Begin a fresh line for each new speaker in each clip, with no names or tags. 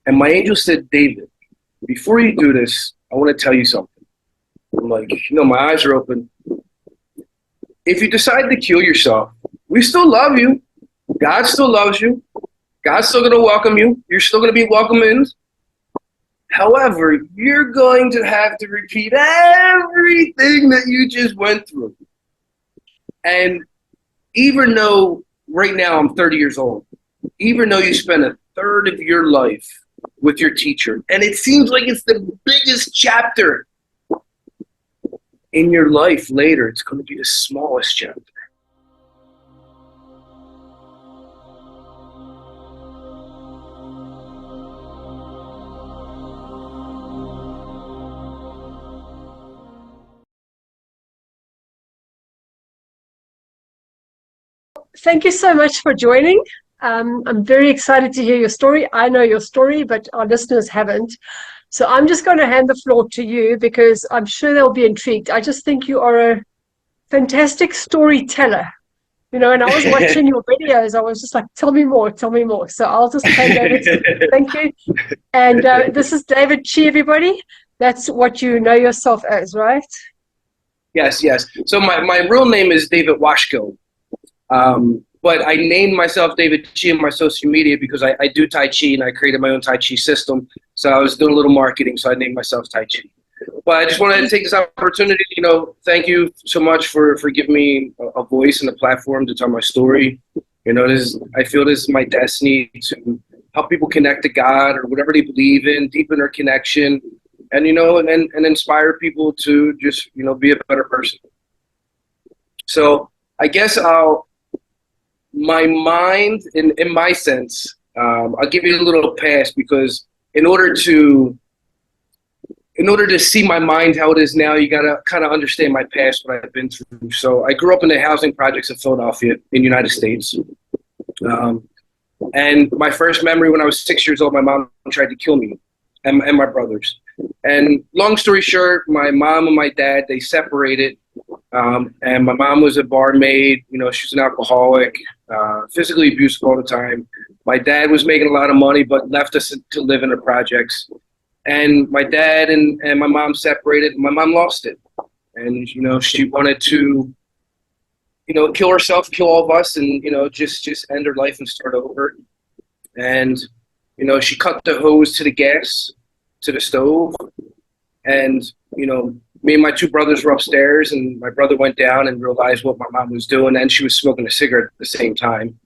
And my angel said, David, before you do this, I want to tell you something. I'm like, my eyes are open. If you decide to kill yourself, we still love you. God still loves you. God's still going to welcome you. You're still going to be welcome in. However, you're going to have to repeat everything that you just went through. And even though right now I'm 30 years old, even though you spend a third of your life with your teacher, and it seems like it's the biggest chapter in your life later, it's going to be the smallest chapter.
Thank you so much for joining. I'm very excited to hear your story. I know your story, but our listeners haven't. So I'm just going to hand the floor to you because I'm sure they'll be intrigued. I just think you are a fantastic storyteller. And I was watching your videos. I was just like, tell me more. So I'll just hand over to thank you. And this is David Chi, everybody. That's what you know yourself as, right?
Yes. So my real name is David Waschko. But I named myself David Chi on my social media because I do Tai Chi and I created my own Tai Chi system. So I was doing a little marketing, so I named myself Tai Chi. But I just wanted to take this opportunity, thank you so much for giving me a voice and a platform to tell my story. I feel this is my destiny to help people connect to God or whatever they believe in, deepen their connection, and, and inspire people to just, be a better person. So I guess my mind, in my sense, I'll give you a little pass because in order to see my mind how it is now, you got to kind of understand my past, what I've been through. So I grew up in the housing projects of Philadelphia in the United States. And my first memory when I was 6 years old, my mom tried to kill me and my brothers. And long story short, my mom and my dad, they separated. And my mom was a barmaid, she was an alcoholic, physically abusive all the time. My dad was making a lot of money, but left us to live in the projects. And my dad and my mom separated. My mom lost it. And, she wanted to, kill herself, kill all of us and, just end her life and start over. And, she cut the hose to the gas, to the stove. And, me and my two brothers were upstairs, and my brother went down and realized what my mom was doing, and she was smoking a cigarette at the same time.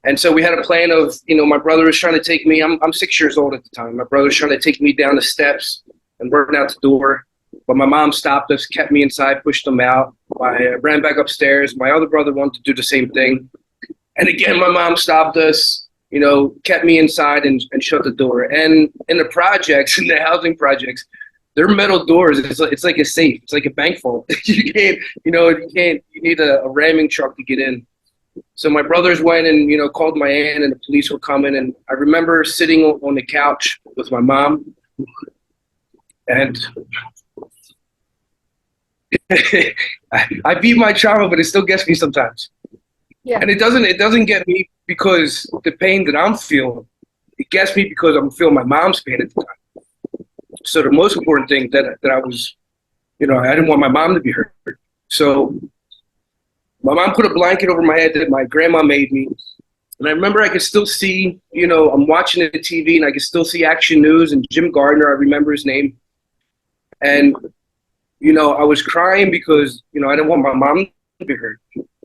And so we had a plan of, my brother was trying to take me. I'm 6 years old at the time. My brother was trying to take me down the steps and run out the door, but my mom stopped us, kept me inside, pushed them out. I ran back upstairs. My other brother wanted to do the same thing, and again, my mom stopped us, kept me inside and shut the door. And in the projects, in the housing projects, they're metal doors. It's like a safe. It's like a bank vault. You need a ramming truck to get in. So my brothers went and, called my aunt and the police were coming. And I remember sitting on the couch with my mom and I beat my trauma, but it still gets me sometimes. Yeah. And it doesn't get me because the pain that I'm feeling, it gets me because I'm feeling my mom's pain at the time. So the most important thing that I was, I didn't want my mom to be hurt. So my mom put a blanket over my head that my grandma made me. And I remember I could still see, I'm watching the TV and I could still see Action News and Jim Gardner. I remember his name. And, I was crying because, I didn't want my mom to be hurt.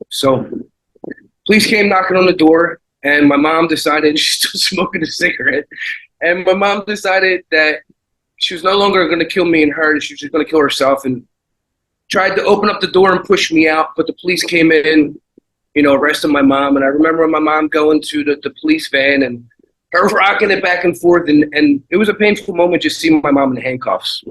So police came knocking on the door and my mom decided she's still smoking a cigarette. And my mom decided that she was no longer going to kill me and her. She was just going to kill herself and tried to open up the door and push me out. But the police came in, arrested my mom. And I remember my mom going to the police van and her rocking it back and forth. And it was a painful moment just seeing my mom in handcuffs.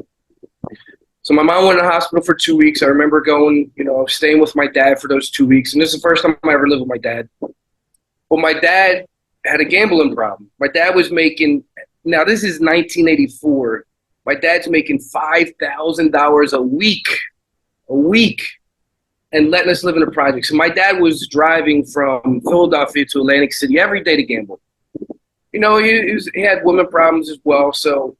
So my mom went to the hospital for 2 weeks. I remember going, staying with my dad for those 2 weeks. And this is the first time I ever lived with my dad. Well, my dad had a gambling problem. My dad was making, now this is 1984. My dad's making $5,000 a week and letting us live in a project. So my dad was driving from Philadelphia to Atlantic City every day to gamble. he had women problems as well. So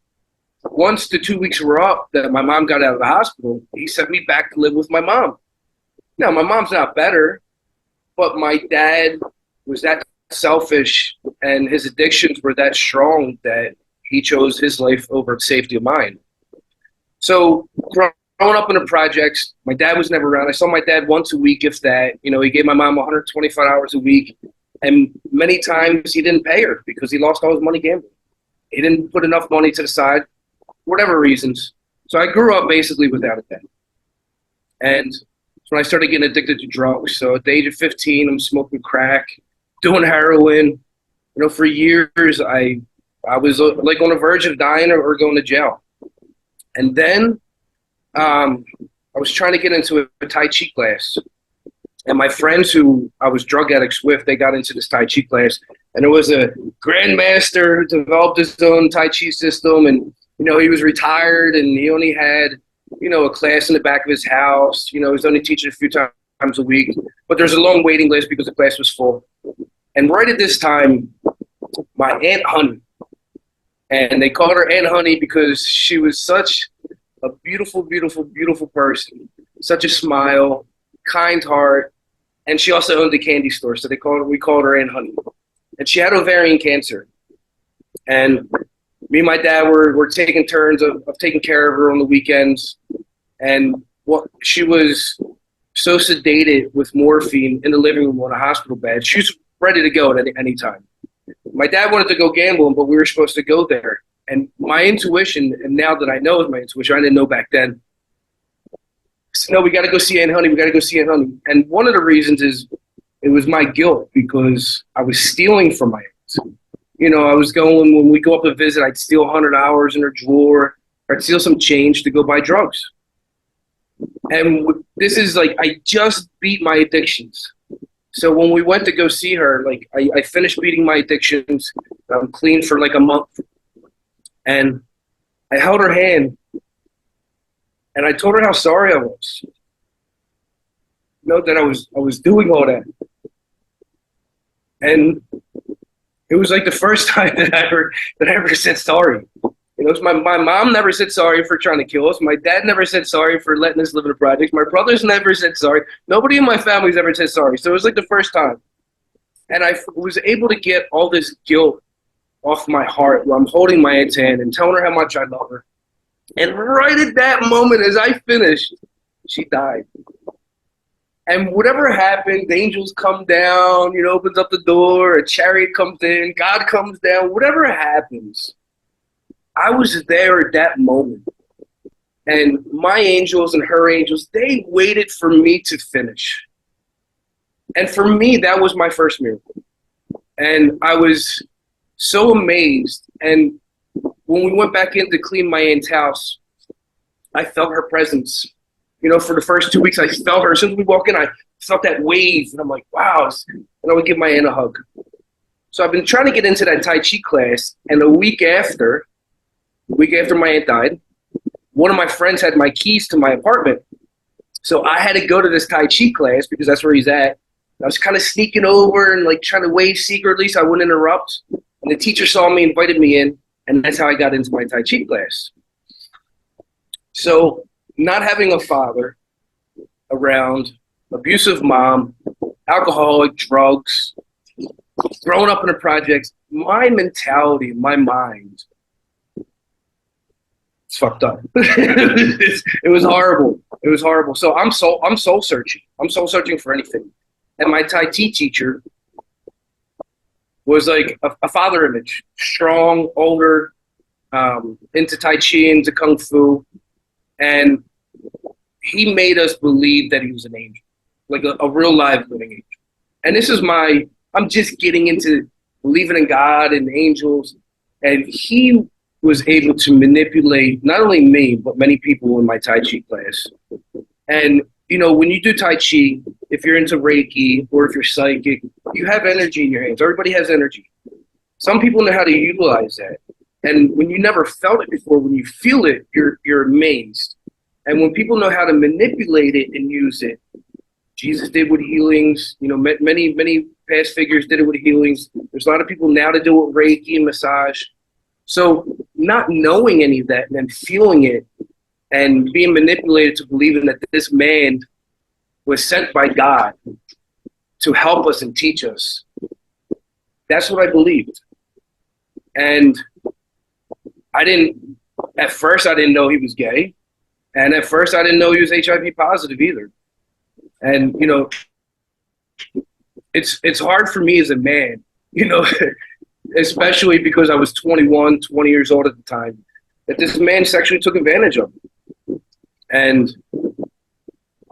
once the 2 weeks were up that my mom got out of the hospital, he sent me back to live with my mom. Now, my mom's not better, but my dad was that selfish and his addictions were that strong that he chose his life over the safety of mine. So growing up in the projects, my dad was never around. I saw my dad once a week, if that. He gave my mom 125 hours a week. And many times he didn't pay her because he lost all his money gambling. He didn't put enough money to the side, whatever reasons. So I grew up basically without a dad. And when I started getting addicted to drugs. So at the age of 15, I'm smoking crack, doing heroin. For years, I was like on the verge of dying or going to jail. And then I was trying to get into a Tai Chi class. And my friends who I was drug addicts with, they got into this Tai Chi class. And there was a grandmaster who developed his own Tai Chi system. And, he was retired and he only had, a class in the back of his house. He was only teaching a few times a week. But there's a long waiting list because the class was full. And right at this time, my Aunt Honey, and they called her Aunt Honey because she was such a beautiful, beautiful, beautiful person. Such a smile, kind heart, and she also owned a candy store, so we called her Aunt Honey. And she had ovarian cancer. And me and my dad were taking turns of taking care of her on the weekends. And she was so sedated with morphine in the living room on a hospital bed. She was ready to go at any time. My dad wanted to go gambling, but we were supposed to go there. And my intuition, and now that I know is my intuition, I didn't know back then, said, no, we got to go see Aunt Honey. We got to go see Aunt Honey. And one of the reasons is it was my guilt because I was stealing from my aunt. I was going, when we go up to visit, I'd steal $100 in her drawer. Or I'd steal some change to go buy drugs. And this is like, I just beat my addictions. So when we went to go see her, like I finished beating my addictions. I'm clean for like a month. And I held her hand and I told her how sorry I was. That I was doing all that. And it was like the first time that I ever said sorry. My mom never said sorry for trying to kill us. My dad never said sorry for letting us live in the projects. My brothers never said sorry. Nobody in my family's ever said sorry. So it was like the first time. And I was able to get all this guilt off my heart while I'm holding my aunt's hand and telling her how much I love her. And right at that moment, as I finished, she died. And whatever happened, the angels come down, opens up the door, a chariot comes in, God comes down, whatever happens. I was there at that moment. And my angels and her angels, they waited for me to finish. And for me, that was my first miracle. And I was so amazed. And when we went back in to clean my aunt's house, I felt her presence. For the first 2 weeks, I felt her. As soon as we walk in, I felt that wave. And I'm like, wow. And I would give my aunt a hug. So I've been trying to get into that Tai Chi class. And a week after my aunt died, one of my friends had my keys to my apartment. So I had to go to this Tai Chi class because that's where he's at. I was kind of sneaking over and like trying to wave secretly so I wouldn't interrupt. And the teacher saw me, invited me in, and that's how I got into my Tai Chi class. So not having a father around, abusive mom, alcoholic, drugs, growing up in the projects, my mentality, my mind, it's fucked up. It was horrible. It was horrible. So I'm soul searching. I'm soul searching for anything. And my Tai Chi teacher was like a father image, strong, older, into Tai Chi, into Kung Fu. And he made us believe that he was an angel, like a real live living angel. And this is I'm just getting into believing in God and angels. And he was able to manipulate not only me, but many people in my Tai Chi class. And, when you do Tai Chi, if you're into Reiki or if you're psychic, you have energy in your hands. Everybody has energy. Some people know how to utilize that. And when you never felt it before, when you feel it, you're amazed. And when people know how to manipulate it and use it, Jesus did with healings. Many past figures did it with healings. There's a lot of people now that do it with Reiki and massage. So not knowing any of that and then feeling it and being manipulated to believing that this man was sent by God to help us and teach us. That's what I believed. And at first I didn't know he was gay. And at first I didn't know he was HIV positive either. And, you know, it's hard for me as a man, you know, especially because I was 21, 20 years old at the time, that this man sexually took advantage of me. And,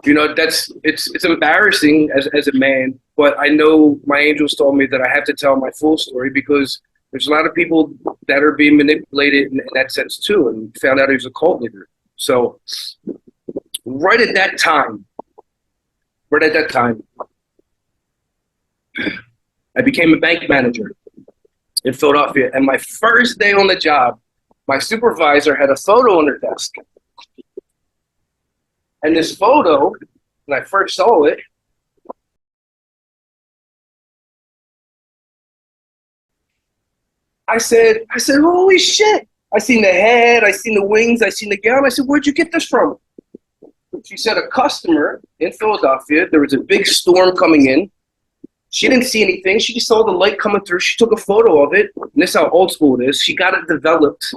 you know, it's embarrassing as a man, but I know my angels told me that I have to tell my full story because there's a lot of people that are being manipulated in that sense too, and found out he was a cult leader. So right at that time, I became a bank manager in Philadelphia. And my first day on the job, my supervisor had a photo on her desk. And this photo, when I first saw it, I said, holy shit. I seen the head, I seen the wings, I seen the gown. I said, where'd you get this from? She said a customer in Philadelphia, there was a big storm coming in. She didn't see anything. She just saw the light coming through. She took a photo of it. And this is how old school it is. She got it developed.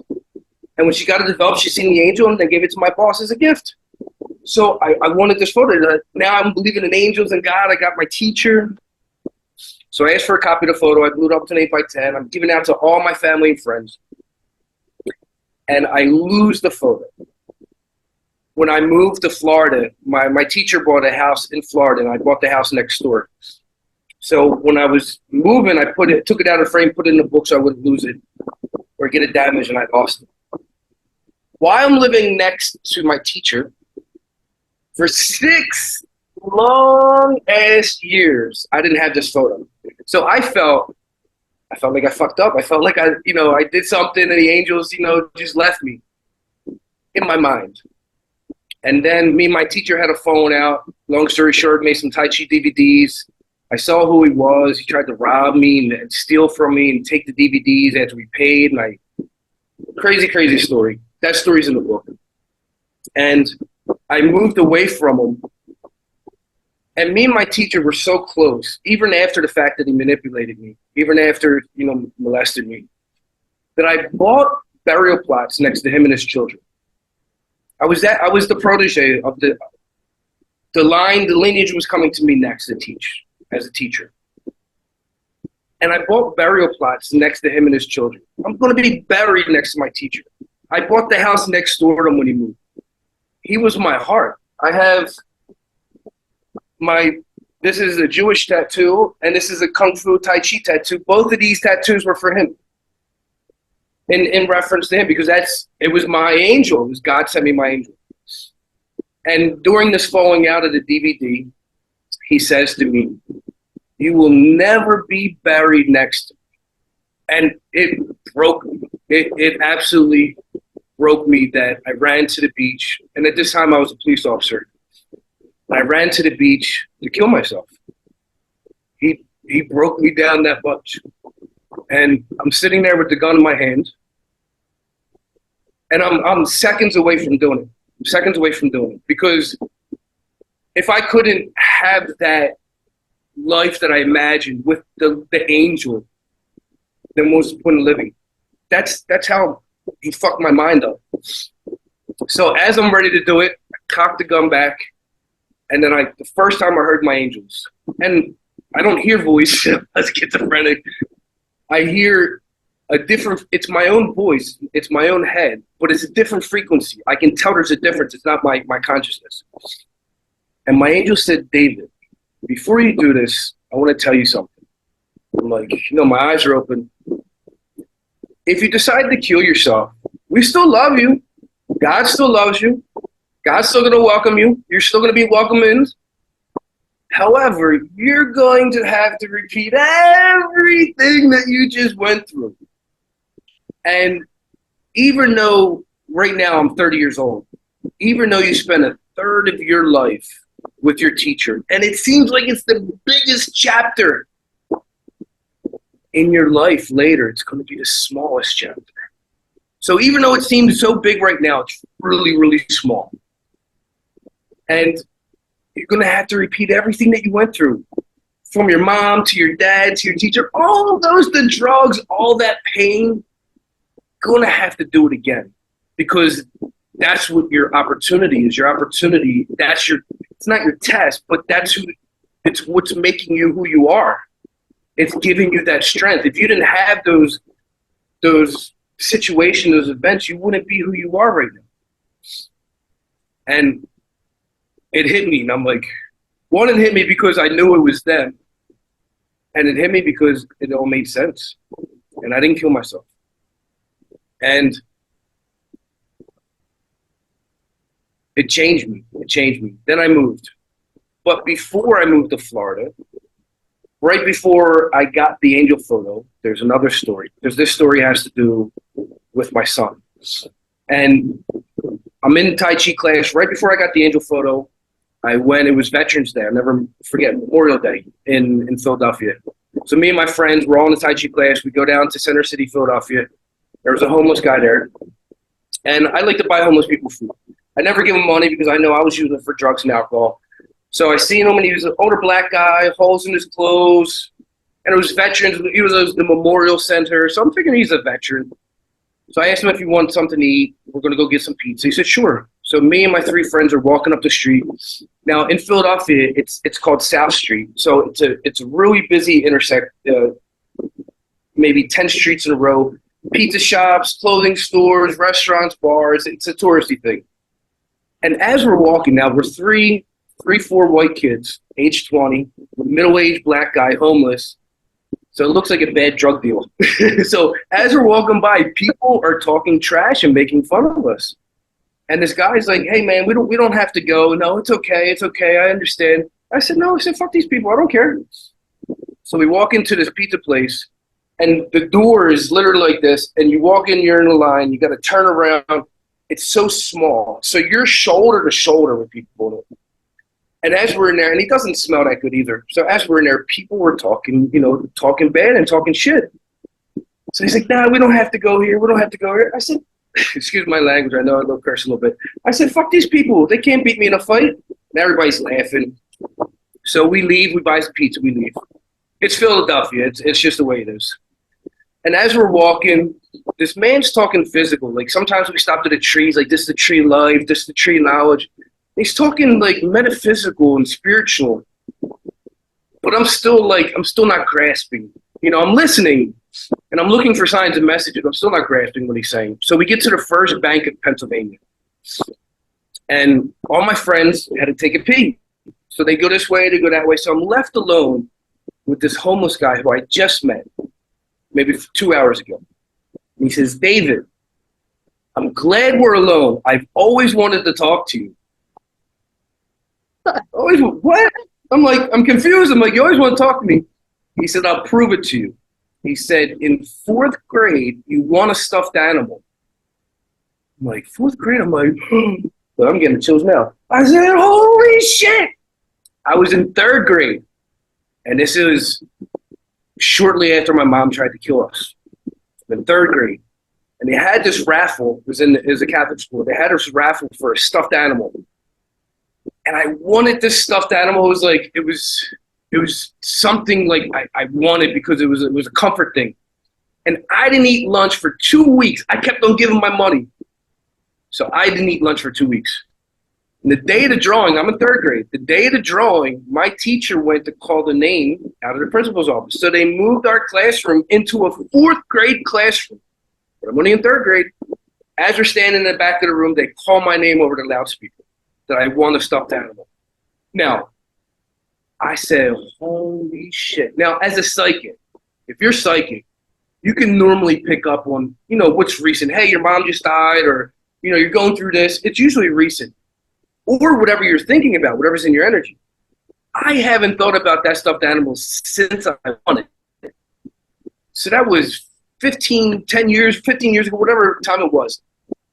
And when she got it developed, she seen the angel and they gave it to my boss as a gift. So I wanted this photo. Now I'm believing in angels and God. I got my teacher. So I asked for a copy of the photo. I blew it up to an 8x10. I'm giving it out to all my family and friends. And I lose the photo. When I moved to Florida, my teacher bought a house in Florida, and I bought the house next door. So when I was moving, I took it out of the frame, put it in the book so I wouldn't lose it or get it damaged, and I lost it. While I'm living next to my teacher, for 6 long-ass years, I didn't have this photo. So I felt like I fucked up. I felt like I did something and the angels, just left me in my mind. And then me and my teacher had a phone out. Long story short, made some Tai Chi DVDs. I saw who he was. He tried to rob me and steal from me and take the DVDs after we paid. And crazy story. That story's in the book. And I moved away from him. And me and my teacher were so close, even after the fact that he manipulated me, even after, molested me, that I bought burial plots next to him and his children. I was the protege of the lineage was coming to me next to teach as a teacher. And I bought burial plots next to him and his children. I'm going to be buried next to my teacher. I bought the house next door to him when he moved. He was my heart. I have this is a Jewish tattoo, and this is a Kung Fu Tai Chi tattoo. Both of these tattoos were for him. In reference to him, because it was my angel. It was God sent me my angel. And during this falling out of the DVD, he says to me, "You will never be buried next to me." And it broke me. It absolutely broke me that I ran to the beach. And at this time, I was a police officer. I ran to the beach to kill myself. He broke me down that much. And I'm sitting there with the gun in my hand. And I'm seconds away from doing it. Because if I couldn't have that life that I imagined with the angel, then what's the point of living? That's how he fucked my mind up. So as I'm ready to do it, I cocked the gun back. And then the first time I heard my angels, and I don't hear voice, I'm schizophrenic. I hear it's my own voice, it's my own head, but it's a different frequency. I can tell there's a difference. It's not my consciousness. And my angel said, "David, before you do this, I want to tell you something." I'm like, my eyes are open. If you decide to kill yourself, we still love you. God still loves you. God's still going to welcome you. You're still going to be welcomed in. However, you're going to have to repeat everything that you just went through. And even though right now I'm 30 years old, even though you spend a third of your life with your teacher, and it seems like it's the biggest chapter in your life later, it's going to be the smallest chapter. So even though it seems so big right now, it's really, really small. And you're going to have to repeat everything that you went through, from your mom to your dad to your teacher, all those, the drugs, all that pain, going to have to do it again, because that's what your opportunity is. Your opportunity, it's not your test, but it's what's making you who you are. It's giving you that strength. If you didn't have those situations, those events, you wouldn't be who you are right now. And it hit me, and I'm like, one, it hit me because I knew it was them. And it hit me because it all made sense. And I didn't kill myself. And it changed me. Then I moved. But before I moved to Florida, right before I got the angel photo, there's another story. Because this story has to do with my son. And I'm in Tai Chi class. Right before I got the angel photo, I went, it was Veterans Day. I'll never forget, Memorial Day in Philadelphia. So me and my friends were all in the Tai Chi class. We go down to Center City, Philadelphia. There was a homeless guy there. And I like to buy homeless people food. I never give him money because I know I was using it for drugs and alcohol. So I seen him, and he was an older black guy, holes in his clothes. And it was veterans. He was at the Memorial Center. So I'm thinking he's a veteran. So I asked him if he wanted something to eat. We're going to go get some pizza. He said, sure. So me and my three friends are walking up the street. Now in Philadelphia, it's called South Street. So it's a really busy maybe 10 streets in a row. Pizza shops, clothing stores, restaurants, bars. It's a touristy thing. And as we're walking, now we're four white kids, age 20, middle-aged black guy, homeless. So it looks like a bad drug deal. So as we're walking by, people are talking trash and making fun of us. And this guy's like, hey man, we don't have to go. No, it's okay, I understand. I said, no, fuck these people, I don't care. So we walk into this pizza place, and the door is literally like this, and you walk in, you're in a line, you gotta turn around. It's so small. So you're shoulder to shoulder with people. And as we're in there, and he doesn't smell that good either. So as we're in there, people were talking bad and talking shit. So he's like, nah, we don't have to go here. I said, excuse my language, I know I go curse a little bit. I said, fuck these people. They can't beat me in a fight. And everybody's laughing. So we leave, we buy some pizza, we leave. It's Philadelphia. It's just the way it is. And as we're walking, this man's talking physical. Like sometimes we stop to the trees, like this is the tree of life, this is the tree of knowledge. He's talking like metaphysical and spiritual. But I'm still not grasping. I'm listening and I'm looking for signs and messages. I'm still not grasping what he's saying. So we get to the first bank of Pennsylvania. And all my friends had to take a pee. So they go this way, they go that way. So I'm left alone with this homeless guy who I just met maybe 2 hours ago. And he says, David, I'm glad we're alone. I've always wanted to talk to you. Always, what? I'm like, I'm confused. I'm like, you always want to talk to me. He said, I'll prove it to you. He said, in 4th grade, you want a stuffed animal. I'm like, 4th grade? I'm like, but I'm getting chills now. I said, holy shit. I was in 3rd grade. And this is shortly after my mom tried to kill us. In 3rd grade. And they had this raffle. It was a Catholic school. They had this raffle for a stuffed animal. And I wanted this stuffed animal. It was something like I wanted because it was a comfort thing. And I didn't eat lunch for 2 weeks. I kept on giving my money. So I didn't eat lunch for 2 weeks. And the day of the drawing, I'm in 3rd grade. The day of the drawing, my teacher went to call the name out of the principal's office. So they moved our classroom into a 4th grade classroom. But I'm only in 3rd grade. As we're standing in the back of the room, they call my name over the loudspeaker that I want a stuffed animal. Now, I said, holy shit. Now, as a psychic, if you're psychic, you can normally pick up on, what's recent. Hey, your mom just died, or, you're going through this. It's usually recent. Or whatever you're thinking about, whatever's in your energy. I haven't thought about that stuffed animal since I won it. So that was 15 years ago, whatever time it was.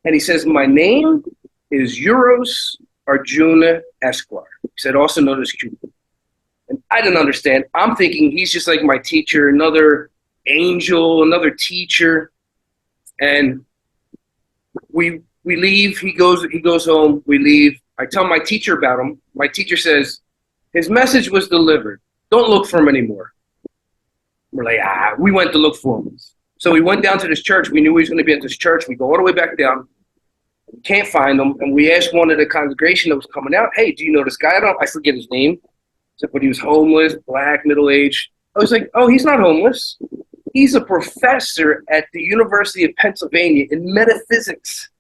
And he says, my name is Euros Arjuna Esquire. He said, also known as Cupid. And I didn't understand. I'm thinking he's just like my teacher, another angel, another teacher. And we leave. He goes home. We leave. I tell my teacher about him. My teacher says, his message was delivered. Don't look for him anymore. We're like, we went to look for him. So we went down to this church. We knew he was going to be at this church. We go all the way back down. We can't find him. And we asked one of the congregation that was coming out, hey, do you know this guy? I forget his name. But he was homeless, black, middle-aged. I was like, oh, he's not homeless. He's a professor at the University of Pennsylvania in metaphysics.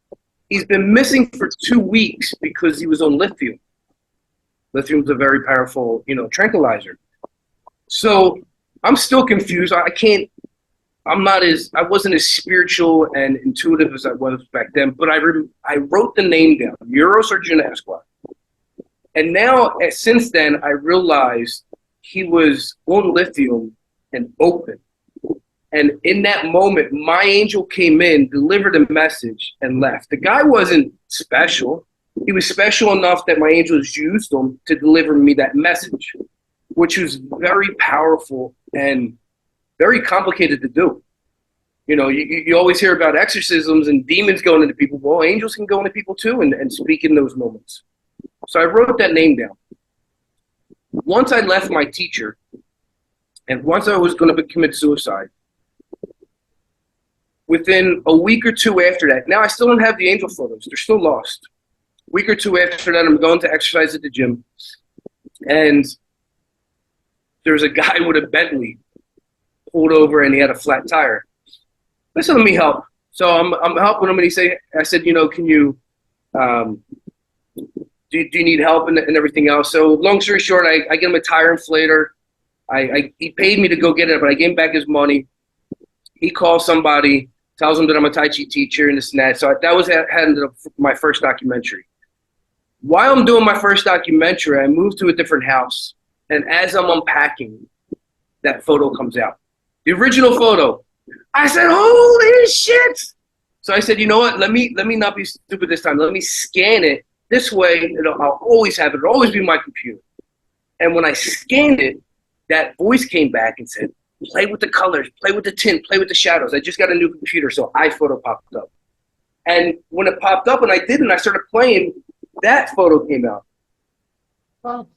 He's been missing for 2 weeks because he was on lithium. Lithium's a very powerful, tranquilizer. So I'm still confused. I wasn't as spiritual and intuitive as I was back then, but I wrote the name down, Euros Arjuna Esquire. And now, since then, I realized he was on lithium and open. And in that moment, my angel came in, delivered a message, and left. The guy wasn't special. He was special enough that my angels used him to deliver me that message, which was very powerful and very complicated to do. You always hear about exorcisms and demons going into people. Well, angels can go into people too and speak in those moments. So I wrote that name down. Once I left my teacher, and once I was going to commit suicide, within a week or two after that, now I still don't have the angel photos. They're still lost. A week or two after that, I'm going to exercise at the gym, and there's a guy with a Bentley pulled over, and he had a flat tire. I said, let me help. So I'm helping him, and I said, can you, do you need help and everything else? So long story short, I get him a tire inflator. He paid me to go get it, but I gave him back his money. He calls somebody, tells him that I'm a Tai Chi teacher and this and that. So that was ended up my first documentary. While I'm doing my first documentary, I moved to a different house. And as I'm unpacking, that photo comes out. The original photo. I said, holy shit. So I said, you know what? Let me not be stupid this time. Let me scan it. This way, I'll always have it. It'll always be my computer. And when I scanned it, that voice came back and said, play with the colors, play with the tint, play with the shadows. I just got a new computer, so iPhoto popped up. And when it popped up and I did it and I started playing, that photo came out.
Wow.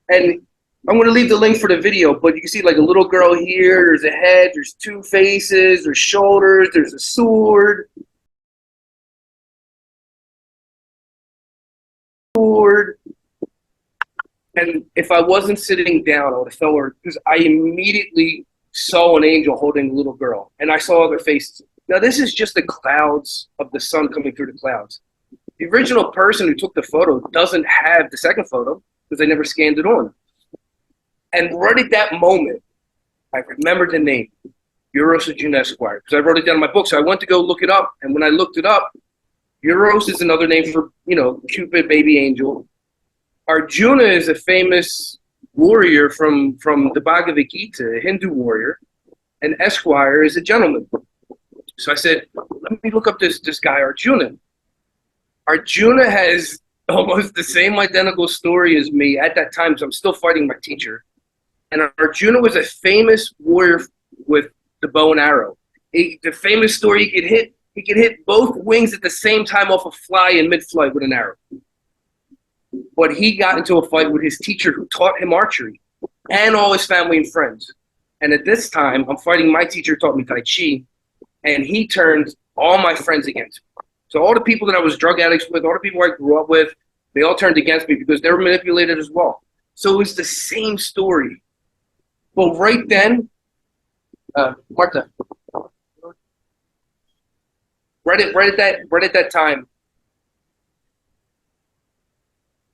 And I'm going to leave the link for the video, but you can see like a little girl here, there's a head, there's two faces, there's shoulders, there's a sword. And if I wasn't sitting down, I would have fell over because I immediately saw an angel holding a little girl, and I saw other faces. Now, this is just the clouds of the sun coming through the clouds. The original person who took the photo doesn't have the second photo because they never scanned it on. And right at that moment, I remembered the name, Euros Arjuna Esquire, because I wrote it down in my book. So I went to go look it up, and when I looked it up, Euros is another name for, Cupid, baby angel. Arjuna is a famous warrior from the Bhagavad Gita, a Hindu warrior, and Esquire is a gentleman. So I said, let me look up this guy, Arjuna. Arjuna has almost the same identical story as me at that time, so I'm still fighting my teacher. And Arjuna was a famous warrior with the bow and arrow. The famous story, he could hit both wings at the same time off a fly in mid-flight with an arrow. But he got into a fight with his teacher who taught him archery and all his family and friends. And at this time, I'm fighting my teacher who taught me Tai Chi, and he turned all my friends against me. So all the people that I was drug addicts with, all the people I grew up with, they all turned against me because they were manipulated as well. So it was the same story. Well, right then, Martha, right at that time,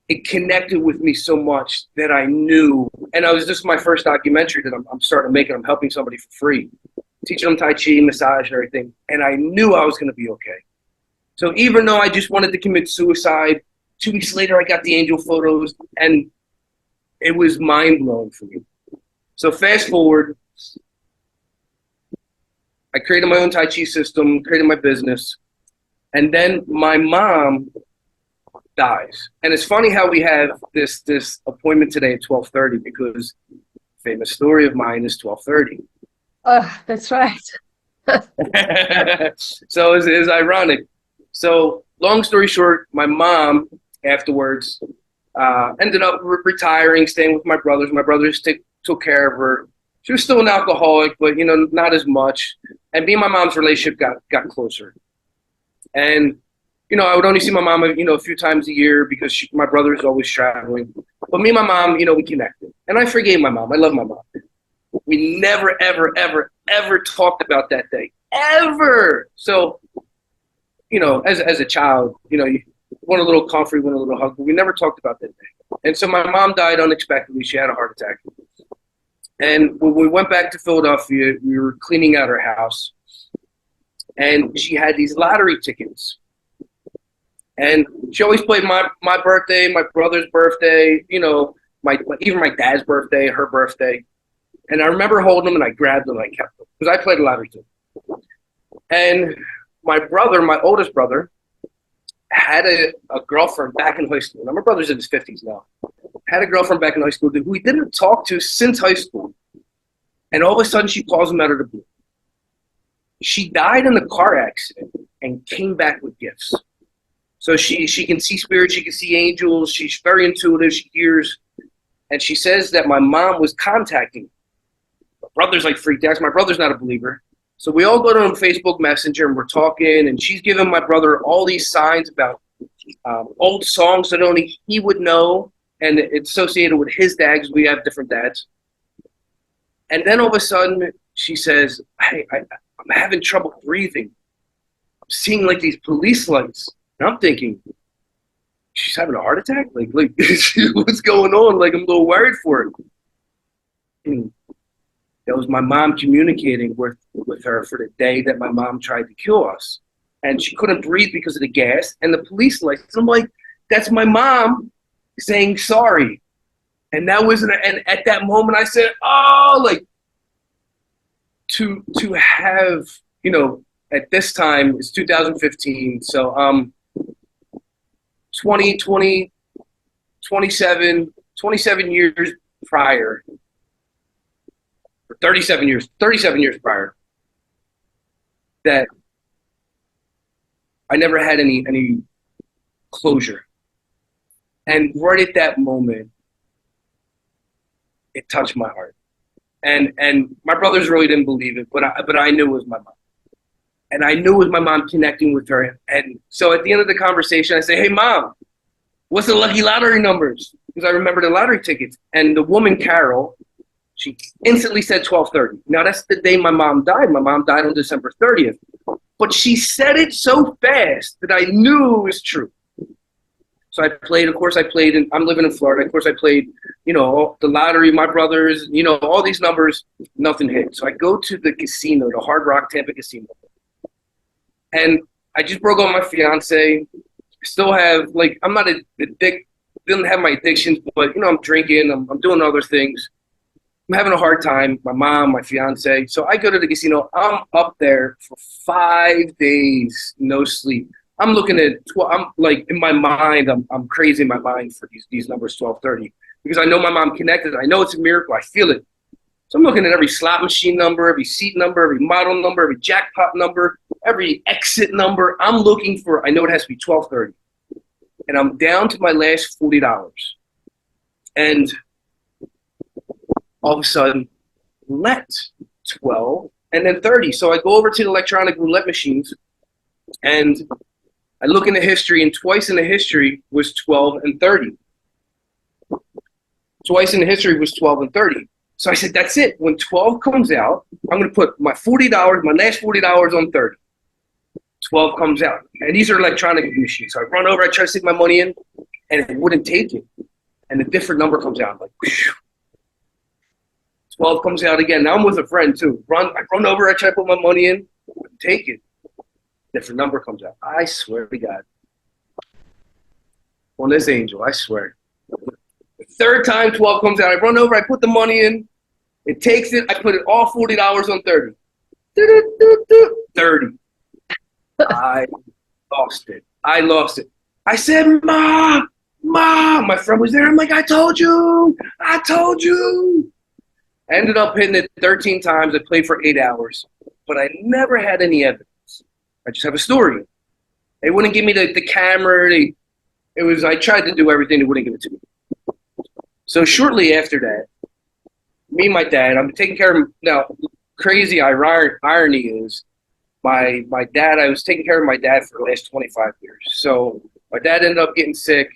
it connected with me so much that I knew, and this is my first documentary that I'm starting to make, and I'm helping somebody for free, teaching them Tai Chi, massage, and everything, and I knew I was going to be okay. So even though I just wanted to commit suicide, 2 weeks later I got the angel photos, and it was mind-blowing for me. So fast forward, I created my own Tai Chi system, created my business, and then my mom dies. And it's funny how we have this appointment today at 12:30 because famous story of mine is 12:30.
Oh, that's right.
So it's ironic. So long story short, my mom afterwards ended up retiring, staying with my brothers. My brothers took care of her. She was still an alcoholic, but not as much. And me and my mom's relationship got closer. And I would only see my mom a few times a year because my brother is always traveling. But me and my mom, we connected. And I forgave my mom. I love my mom. We never, ever, ever, ever talked about that day. Ever. So, as a child, you want a little comfort, you want a little hug, but we never talked about that day. And so my mom died unexpectedly. She had a heart attack. And when we went back to Philadelphia, we were cleaning out her house. And she had these lottery tickets. And she always played my birthday, my brother's birthday, even my dad's birthday, her birthday. And I remember holding them, and I grabbed them, and I kept them because I played a lottery too. And my brother, my oldest brother, had a girlfriend back in high school. Now, my brother's in his 50s now. Had a girlfriend back in high school who he didn't talk to since high school. And all of a sudden, she calls him out of the blue. She died in a car accident and came back with gifts. So she can see spirits, she can see angels. She's very intuitive. She hears. And she says that my mom was contacting me. My brother's like freaked out. My brother's not a believer. So we all go to him Facebook Messenger and we're talking, and she's giving my brother all these signs about old songs that only he would know, and it's associated with his dad because we have different dads. And then all of a sudden she says, hey, I'm having trouble breathing. I'm seeing like these police lights. And I'm thinking, she's having a heart attack? Like what's going on? Like, I'm a little worried for her. And that was my mom communicating with her for the day that my mom tried to kill us. And she couldn't breathe because of the gas and the police lights. And I'm like, that's my mom saying sorry. And that was, and at that moment I said, oh, like to have, at this time, it's 2015. So 27 years prior, 37 years prior, that I never had any closure. And right at that moment, it touched my heart. And my brothers really didn't believe it, but I knew it was my mom. And I knew it was my mom connecting with her. And so at the end of the conversation, I say, hey, Mom, what's the lucky lottery numbers? Because I remember the lottery tickets. And the woman, Carol, she instantly said 12/30. Now, that's the day my mom died. My mom died on December 30th. But she said it so fast that I knew it was true. So I played, and I'm living in Florida. Of course, I played, the lottery, my brothers, all these numbers, nothing hit. So I go to the casino, the Hard Rock Tampa Casino. And I just broke up with my fiance. Still have, I'm not didn't have my addictions, but, I'm drinking, I'm doing other things. I'm having a hard time, my mom, my fiance. So I go to the casino. I'm up there for 5 days, no sleep. I'm looking at, I'm like, in my mind, I'm crazy in my mind for these numbers, 12/30, because I know my mom connected. I know it's a miracle. I feel it. So I'm looking at every slot machine number, every seat number, every model number, every jackpot number, every exit number. I'm looking for, I know it has to be 12/30. And I'm down to my last $40. And all of a sudden, roulette, 12, and then 30. So I go over to the electronic roulette machines, and I look in the history, and twice in the history was 12 and 30. Twice in the history was 12 and 30. So I said, that's it. When 12 comes out, I'm going to put my $40, my last $40 on 30. 12 comes out. And these are electronic machines. So I run over, I try to stick my money in, and it wouldn't take it. And a different number comes out. I'm like, whew. 12 comes out again. Now I'm with a friend, too. I run over, I try to put my money in, wouldn't take it. Different number comes out. I swear to God. On this angel, I swear. The third time 12 comes out, I run over, I put the money in, it takes it, I put it all $40 on 30. 30. I lost it. I said, Mom, my friend was there. I'm like, I told you. I ended up hitting it 13 times. I played for 8 hours, but I never had any evidence. I just have a story. They wouldn't give me the camera. I tried to do everything. They wouldn't give it to me. So shortly after that, me and my dad, I'm taking care of him. Now, crazy irony is my dad, I was taking care of my dad for the last 25 years. So my dad ended up getting sick.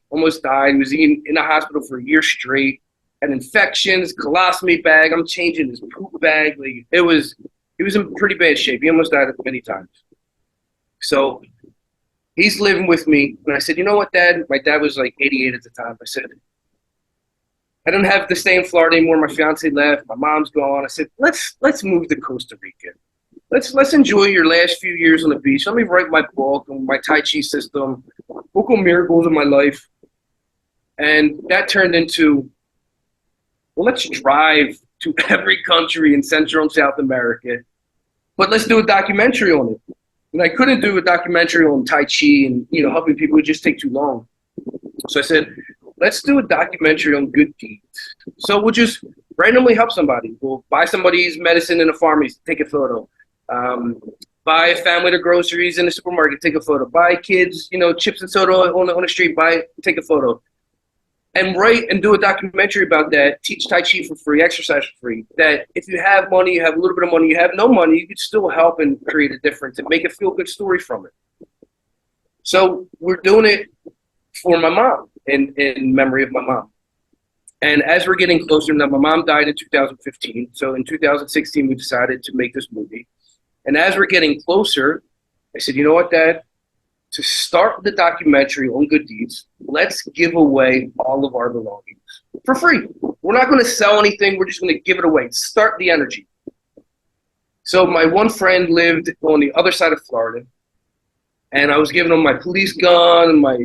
Almost died. He was in the hospital for a year straight. Had infections, colostomy bag. I'm changing his poop bag. Like, he was in pretty bad shape. He almost died many times. So he's living with me. And I said, you know what, Dad? My dad was like 88 at the time. I said, I don't have to stay in Florida anymore. My fiance left. My mom's gone. I said, let's move to Costa Rica. Let's enjoy your last few years on the beach. Let me write my book and my Tai Chi system, book of miracles in my life. And that turned into, well, let's drive to every country in Central and South America, but let's do a documentary on it. And I couldn't do a documentary on Tai Chi and, helping people. It would just take too long. So I said, let's do a documentary on good deeds. So we'll just randomly help somebody. We'll buy somebody's medicine in a pharmacy, take a photo. Buy a family the groceries in the supermarket, take a photo. Buy kids, chips and soda on the street, take a photo. And write and do a documentary about that. Teach Tai Chi for free, exercise for free. That if you have money, you have a little bit of money, you have no money, you could still help and create a difference and make a feel-good story from it. So we're doing it for my mom, in memory of my mom. And as we're getting closer, now my mom died in 2015. So in 2016, we decided to make this movie. And as we're getting closer, I said, you know what, Dad? To start the documentary on good deeds, let's give away all of our belongings for free. We're not going to sell anything. We're just going to give it away. Start the energy. So my one friend lived on the other side of Florida, and I was giving him my police gun, my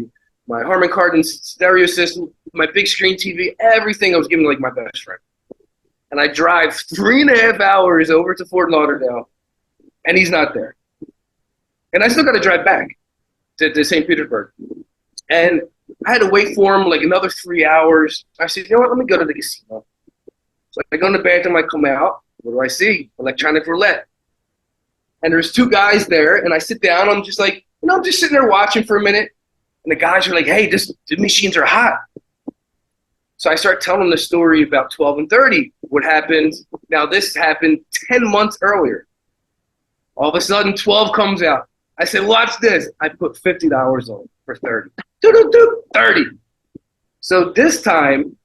Harman Kardon stereo system, my big screen TV, everything I was giving like my best friend. And I drive 3.5 hours over to Fort Lauderdale, and he's not there. And I still got to drive back to St. Petersburg. And I had to wait for him like another 3 hours. I said, you know what, let me go to the casino. So I go in the bathroom, I come out. What do I see? Electronic roulette. And there's 2 guys there, and I sit down. I'm just like, I'm just sitting there watching for a minute. And the guys are like, hey, the machines are hot. So I start telling them the story about 12 and 30. What happened? Now, this happened 10 months earlier. All of a sudden, 12 comes out. I said, watch this. I put $50 on for 30. 30. So this time,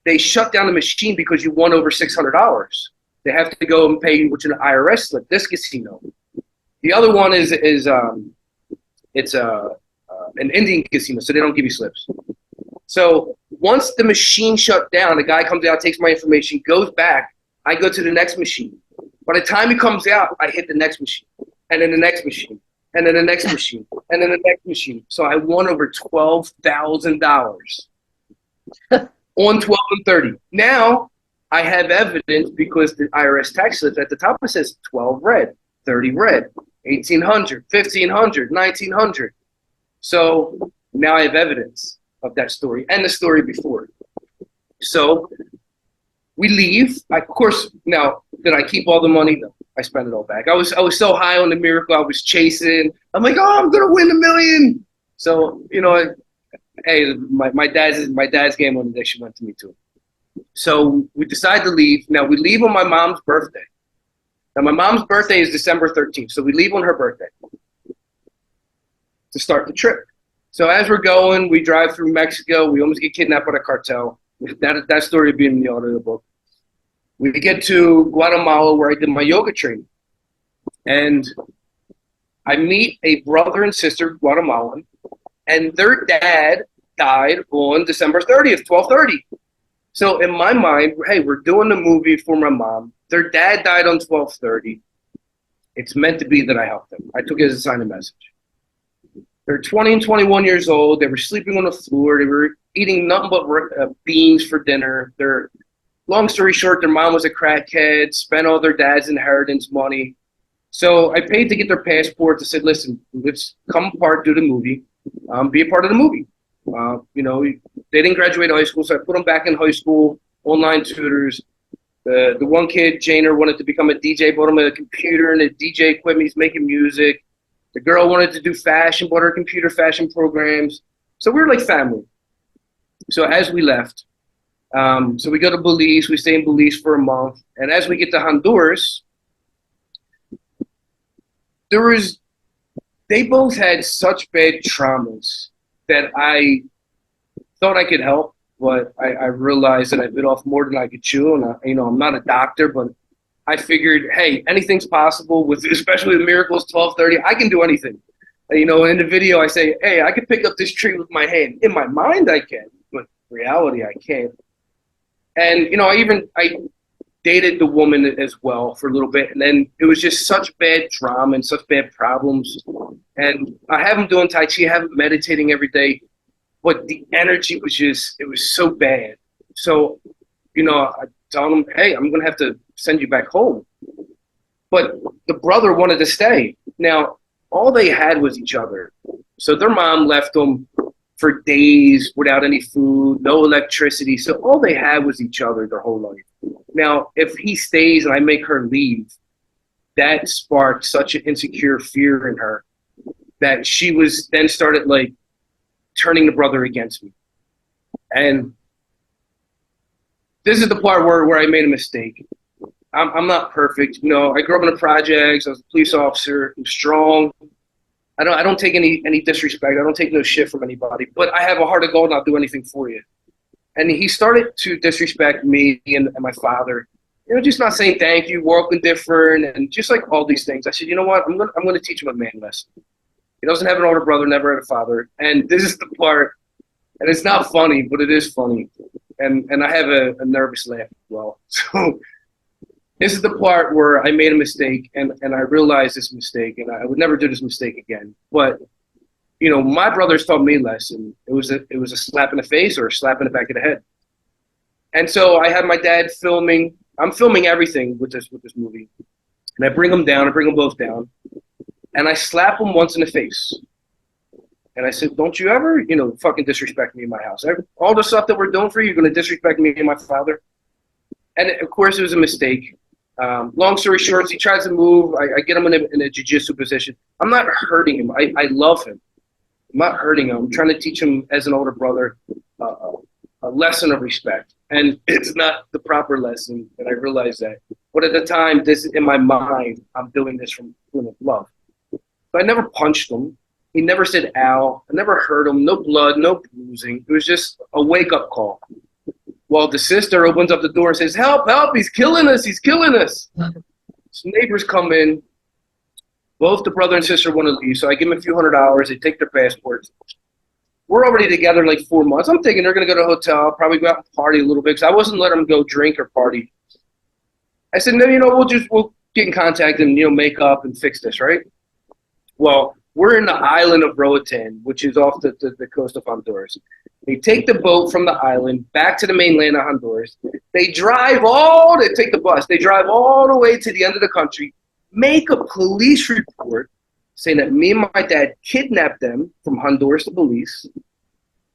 they shut down the machine because you won over $600. They have to go and pay, which is an IRS slip, this casino. The other one is an Indian casino, so they don't give you slips. So once the machine shut down, the guy comes out, takes my information, goes back. I go to the next machine. By the time he comes out, I hit the next machine, and then the next machine, and then the next machine, and then the next machine. So I won over $12,000 on 12 and 30. Now I have evidence because the IRS tax slip at the top it says 12 red, 30 red, 1,800, 1,500, 1,900. So now I have evidence of that story and the story before. So we leave. Of course, now, did I keep all the money? No, I spent it all back. I was so high on the miracle. I was chasing. I'm like, oh, I'm gonna win $1 million. So hey, my dad's game on addiction went to me too. So we decide to leave. Now we leave on my mom's birthday. Now my mom's birthday is December 13th, so we leave on her birthday to start the trip. So as we're going, we drive through Mexico. We almost get kidnapped by the cartel. That story would be in the audio book. We get to Guatemala where I did my yoga training. And I meet a brother and sister, Guatemalan, and their dad died on December 30th, 12/30. So in my mind, hey, we're doing the movie for my mom. Their dad died on 12/30. It's meant to be that I helped them. I took it as a sign of message. They're 20 and 21 years old. They were sleeping on the floor. They were eating nothing but beans for dinner. Long story short, their mom was a crackhead, spent all their dad's inheritance money. So I paid to get their passports. I said, listen, let's come apart, do the movie, be a part of the movie. They didn't graduate high school, so I put them back in high school. online tutors. The one kid, Janer, wanted to become a DJ, bought him a computer and a DJ equipment. He's making music. The girl wanted to do fashion, bought her computer fashion programs. So we were like family. So as we left, so we go to Belize. We stay in Belize for a month. And as we get to Honduras, they both had such bad traumas that I thought I could help. But I realized that I bit off more than I could chew, and I'm not a doctor, but I figured, hey, anything's possible with, especially with Miracles 1230. I can do anything. In the video, I say, hey, I can pick up this tree with my hand. In my mind, I can, but in reality, I can't. And I dated the woman as well for a little bit, and then it was just such bad drama and such bad problems. And I have him doing Tai Chi, I have him meditating every day. But the energy was it was so bad. So, I told him, hey, I'm going to have to send you back home. But the brother wanted to stay. Now, all they had was each other. So their mom left them for days without any food, no electricity. So all they had was each other their whole life. Now, if he stays and I make her leave, that sparked such an insecure fear in her that she was then started turning the brother against me. And this is the part where I made a mistake. I'm not perfect. I grew up in the projects. I was a police officer. I'm strong. I don't take any disrespect. I don't take no shit from anybody. But I have a heart of gold, and I'll do anything for you. And he started to disrespect me and my father. Just not saying thank you, walking different, and just like all these things. I said, you know what? I'm going to teach him a man lesson. He doesn't have an older brother, never had a father. And this is the part, and it's not funny, but it is funny. And I have a nervous laugh as well. So this is the part where I made a mistake, and I realized this mistake, and I would never do this mistake again. But, my brothers taught me a lesson. It was a slap in the face or a slap in the back of the head. And so I had my dad filming. I'm filming everything with this movie. And I bring them down. I bring them both down. And I slap him once in the face. And I said, don't you ever, fucking disrespect me in my house. All the stuff that we're doing for you, you're going to disrespect me and my father. And of course, it was a mistake. Long story short, he tries to move. I get him in a jiu-jitsu position. I'm not hurting him. I love him. I'm not hurting him. I'm trying to teach him as an older brother a lesson of respect. And it's not the proper lesson, and I realize that. But at the time, this in my mind, I'm doing this from love. So I never punched him. He never said ow. I never hurt him. No blood, no bruising. It was just a wake-up call. Well, the sister opens up the door and says, help, help, he's killing us, he's killing us. Some neighbors come in. Both the brother and sister want to leave, so I give them a few $100s. They take their passports. We're already together in 4 months. I'm thinking they're going to go to a hotel, probably go out and party a little bit, because I wasn't letting them go drink or party. I said, no, we'll get in contact and, make up and fix this, right? Well, we're in the island of Roatan, which is off the coast of Honduras. They take the boat from the island back to the mainland of Honduras. They take the bus. They drive all the way to the end of the country, make a police report saying that me and my dad kidnapped them from Honduras to Belize.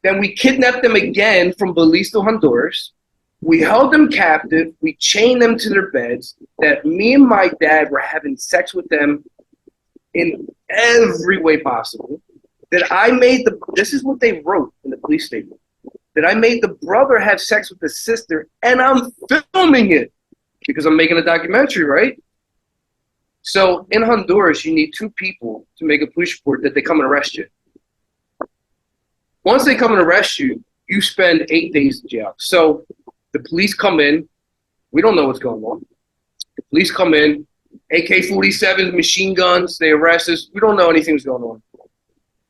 Then we kidnapped them again from Belize to Honduras. We held them captive. We chained them to their beds. That me and my dad were having sex with them in every way possible. That this is what they wrote in the police statement, that I made the brother have sex with the sister, and I'm filming it because I'm making a documentary, right? So in Honduras, you need 2 people to make a police report that they come and arrest you. Once they come and arrest you, you spend 8 days in jail. So the police come in. We don't know what's going on. The police come in, AK-47s, machine guns, they arrest us. We don't know anything's going on.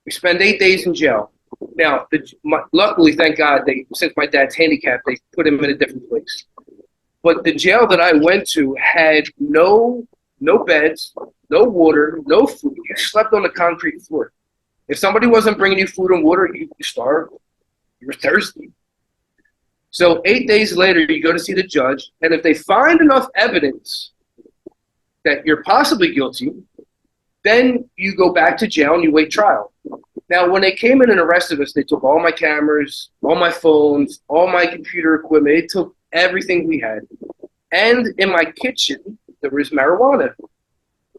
We spend 8 days in jail. Now, luckily, thank God, since my dad's handicapped, they put him in a different place. But the jail that I went to had no beds, no water, no food. You slept on the concrete floor. If somebody wasn't bringing you food and water, you starved. You were thirsty. So 8 days later, you go to see the judge, and if they find enough evidence that you're possibly guilty, then you go back to jail and you wait trial. Now, when they came in and arrested us, they took all my cameras, all my phones, all my computer equipment. They took everything we had. And in my kitchen, there was marijuana.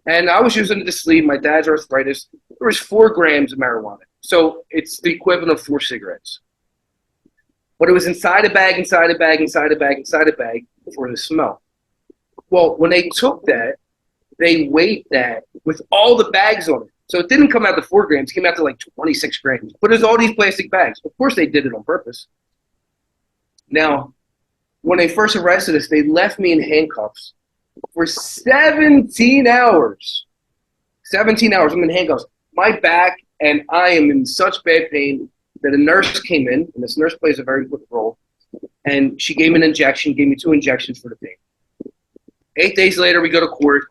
And I was using it to sleep. My dad's arthritis. There was 4 grams of marijuana. So it's the equivalent of 4 cigarettes. But it was inside a bag, inside a bag, inside a bag, inside a bag for the smell. Well, when they took that, they weighed that with all the bags on it. So it didn't come out to 4 grams. It came out to like 26 grams. But there's all these plastic bags. Of course they did it on purpose. Now, when they first arrested us, they left me in handcuffs for 17 hours. 17 hours. I'm in handcuffs. My back, and I am in such bad pain that a nurse came in, and this nurse plays a very good role, and she gave me an injection, gave me 2 injections for the pain. 8 days later, we go to court.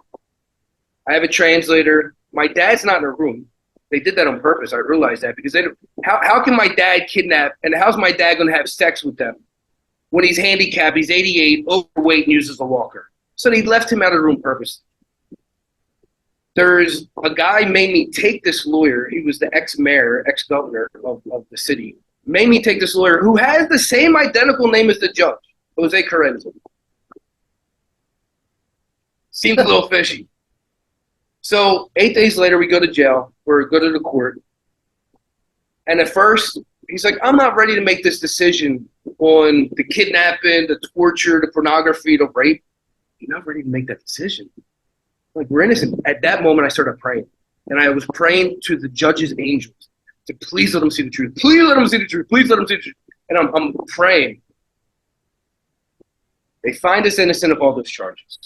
I have a translator. My dad's not in a room. They did that on purpose. I realized that because how can my dad kidnap, and how's my dad going to have sex with them when he's handicapped, he's 88, overweight, and uses a walker? So they left him out of the room purpose. There's a guy made me take this lawyer. He was the ex-mayor, ex-governor of the city. Made me take this lawyer who has the same identical name as the judge, Jose Carrenzo. Seems a little fishy. So 8 days later, we go to jail, or go to the court. And at first, he's like, I'm not ready to make this decision on the kidnapping, the torture, the pornography, the rape. You're not ready to make that decision. Like, we're innocent. At that moment, I started praying. And I was praying to the judge's angels to please let them see the truth. Please let them see the truth. Please let them see the truth. And I'm praying. They find us innocent of all those charges.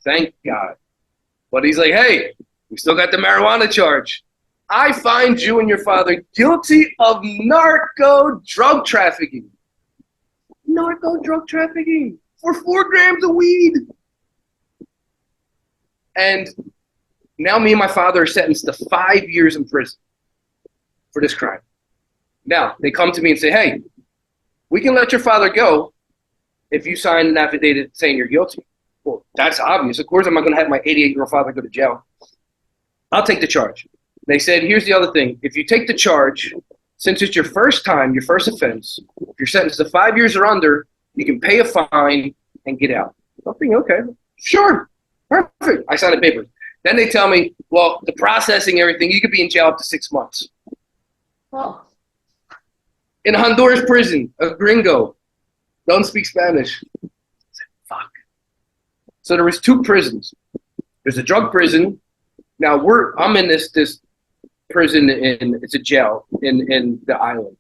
Thank God. But he's like, hey, we still got the marijuana charge. I find you and your father guilty of narco drug trafficking. Narco drug trafficking for 4 grams of weed. And now me and my father are sentenced to 5 years in prison for this crime. Now, they come to me and say, hey, we can let your father go if you sign an affidavit saying you're guilty. Well, that's obvious. Of course, I'm not going to have my 88-year-old father go to jail. I'll take the charge. They said, here's the other thing. If you take the charge, since it's your first time, your first offense, if you're sentenced to 5 years or under, you can pay a fine and get out. I'm thinking, okay, sure. Perfect. I signed the papers. Then they tell me, well, the processing, everything, you could be in jail up to 6 months.
Oh.
In a Honduras prison, a gringo, don't speak Spanish. I said, fuck. So there was 2 prisons. There's a drug prison. Now I'm in this prison it's a jail in the island.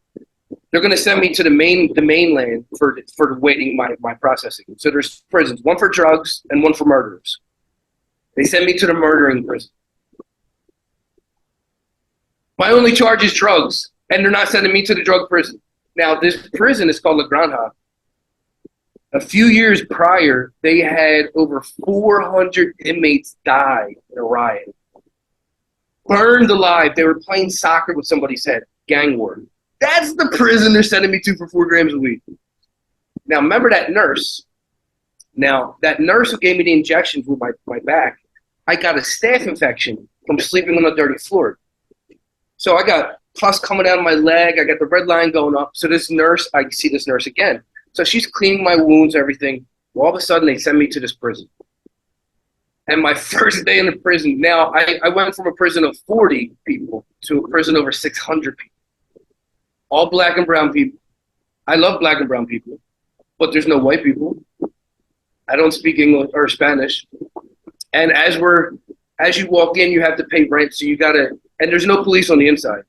They're going to send me to the mainland for waiting my processing. So there's prisons, one for drugs and one for murderers. They send me to the murdering prison. My only charge is drugs, and they're not sending me to the drug prison. Now, this prison is called La Granja. A few years prior, they had over 400 inmates die in a riot. Burned alive. They were playing soccer with somebody's head. Gang war. That's the prison they're sending me to for 4 grams a week. Now, remember that nurse. Now, that nurse who gave me the injections with my back, I got a staph infection from sleeping on the dirty floor. So I got pus coming out of my leg. I got the red line going up. So this nurse, I see this nurse again. So she's cleaning my wounds, everything. All of a sudden, they send me to this prison. And my first day in the prison, now I went from a prison of 40 people to a prison over 600 people. All black and brown people. I love black and brown people, but there's no white people. I don't speak English or Spanish. And as you walk in, you have to pay rent. So you gotta, and there's no police on the inside.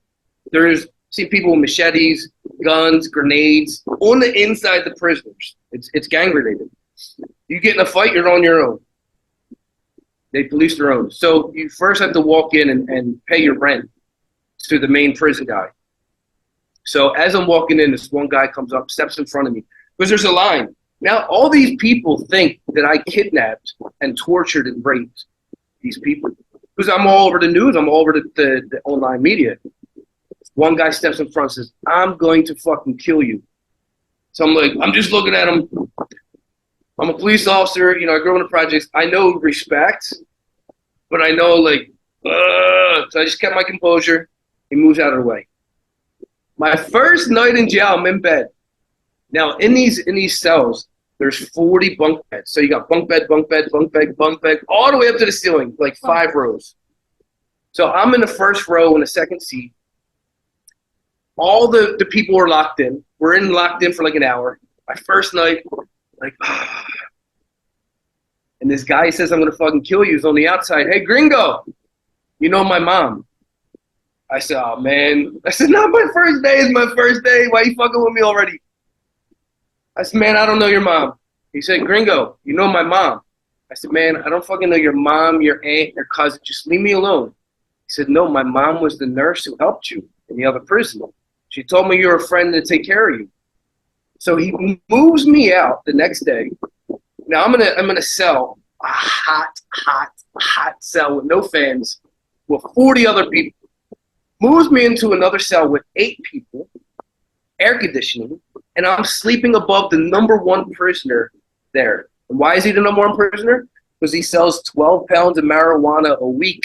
See people with machetes, guns, grenades on the inside the prisoners. It's gang related. You get in a fight, you're on your own. They police their own. So you first have to walk in and pay your rent to the main prison guy. So as I'm walking in, this one guy comes up, steps in front of me, because there's a line. Now, all these people think that I kidnapped and tortured and raped these people. Because I'm all over the news. I'm all over the online media. One guy steps in front and says, I'm going to fucking kill you. So I'm like, I'm just looking at him. I'm a police officer. You know, I grew up in the projects. I know respect, but I know, like, so I just kept my composure. He moves out of the way. My first night in jail, I'm in bed. Now, in these cells, There's 40 bunk beds. So you got bunk bed, bunk bed, bunk bed, bunk bed, all the way up to the ceiling, like 5 rows. So I'm in the first row in the second seat. All the people are locked in. We're locked in for like an hour. My first night, like, and this guy says, I'm going to fucking kill you. He's on the outside. Hey, gringo, you know my mom. I said, oh, man. I said, not my first day. It's my first day. Why you fucking with me already? I said, man, I don't know your mom. He said, gringo, you know my mom. I said, man, I don't fucking know your mom, your aunt, your cousin. Just leave me alone. He said, no, my mom was the nurse who helped you in the other prison. She told me you're a friend to take care of you. So he moves me out the next day. Now I'm gonna sell a hot cell with no fans with 40 other people. Moves me into another cell with 8 people, air conditioning, and I'm sleeping above the number 1 prisoner there. And why is he the number 1 prisoner? Because he sells 12 pounds of marijuana a week.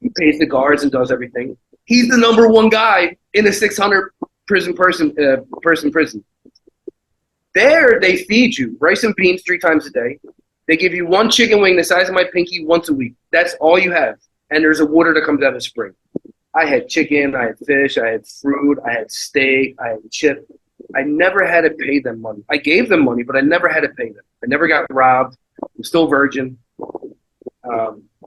He pays the guards and does everything. He's the number 1 guy in a 600 person prison. There, they feed you rice and beans 3 times a day. They give you 1 chicken wing the size of my pinky once a week. That's all you have. And there's a water that comes out of the spring. I had chicken, I had fish, I had fruit, I had steak, I had chip. I never had to pay them money. I gave them money, but I never had to pay them. I never got robbed. I'm still virgin.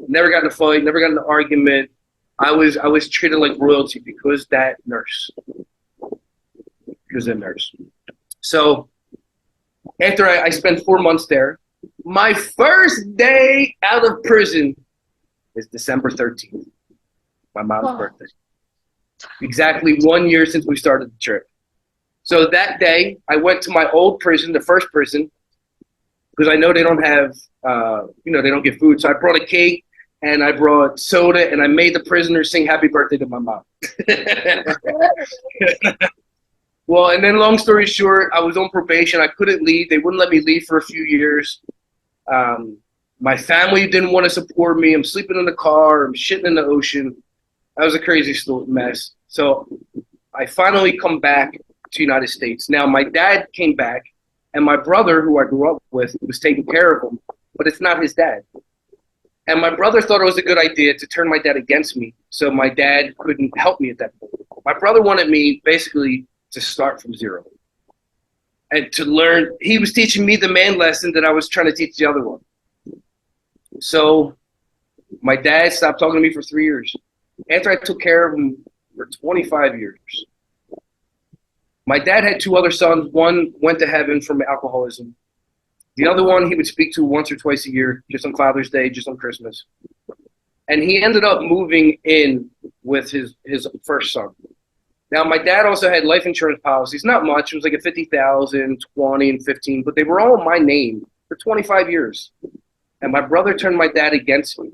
Never got in a fight, never got in an argument. I was treated like royalty because that nurse. Because that nurse. So after I spent 4 months there, my first day out of prison is December 13th, my mom's birthday. Exactly 1 year since we started the trip. So that day, I went to my old prison, the first prison, because I know they don't have, they don't get food. So I brought a cake and I brought soda and I made the prisoners sing happy birthday to my mom. Well, and then long story short, I was on probation. I couldn't leave. They wouldn't let me leave for a few years. My family didn't want to support me. I'm sleeping in the car. I'm shitting in the ocean. That was a crazy mess. So I finally come back to the United States. Now, my dad came back, and my brother, who I grew up with, was taking care of him, but it's not his dad. And my brother thought it was a good idea to turn my dad against me, so my dad couldn't help me at that point. My brother wanted me basically to start from zero and to learn. He was teaching me the man lesson that I was trying to teach the other one. So my dad stopped talking to me for 3 years. After I took care of him for 25 years. My dad had 2 other sons. One went to heaven from alcoholism. The other one he would speak to once or twice a year, just on Father's Day, just on Christmas. And he ended up moving in with his first son. Now, my dad also had life insurance policies, not much. It was like a 50,000, 20, and 15, but they were all in my name for 25 years. And my brother turned my dad against me.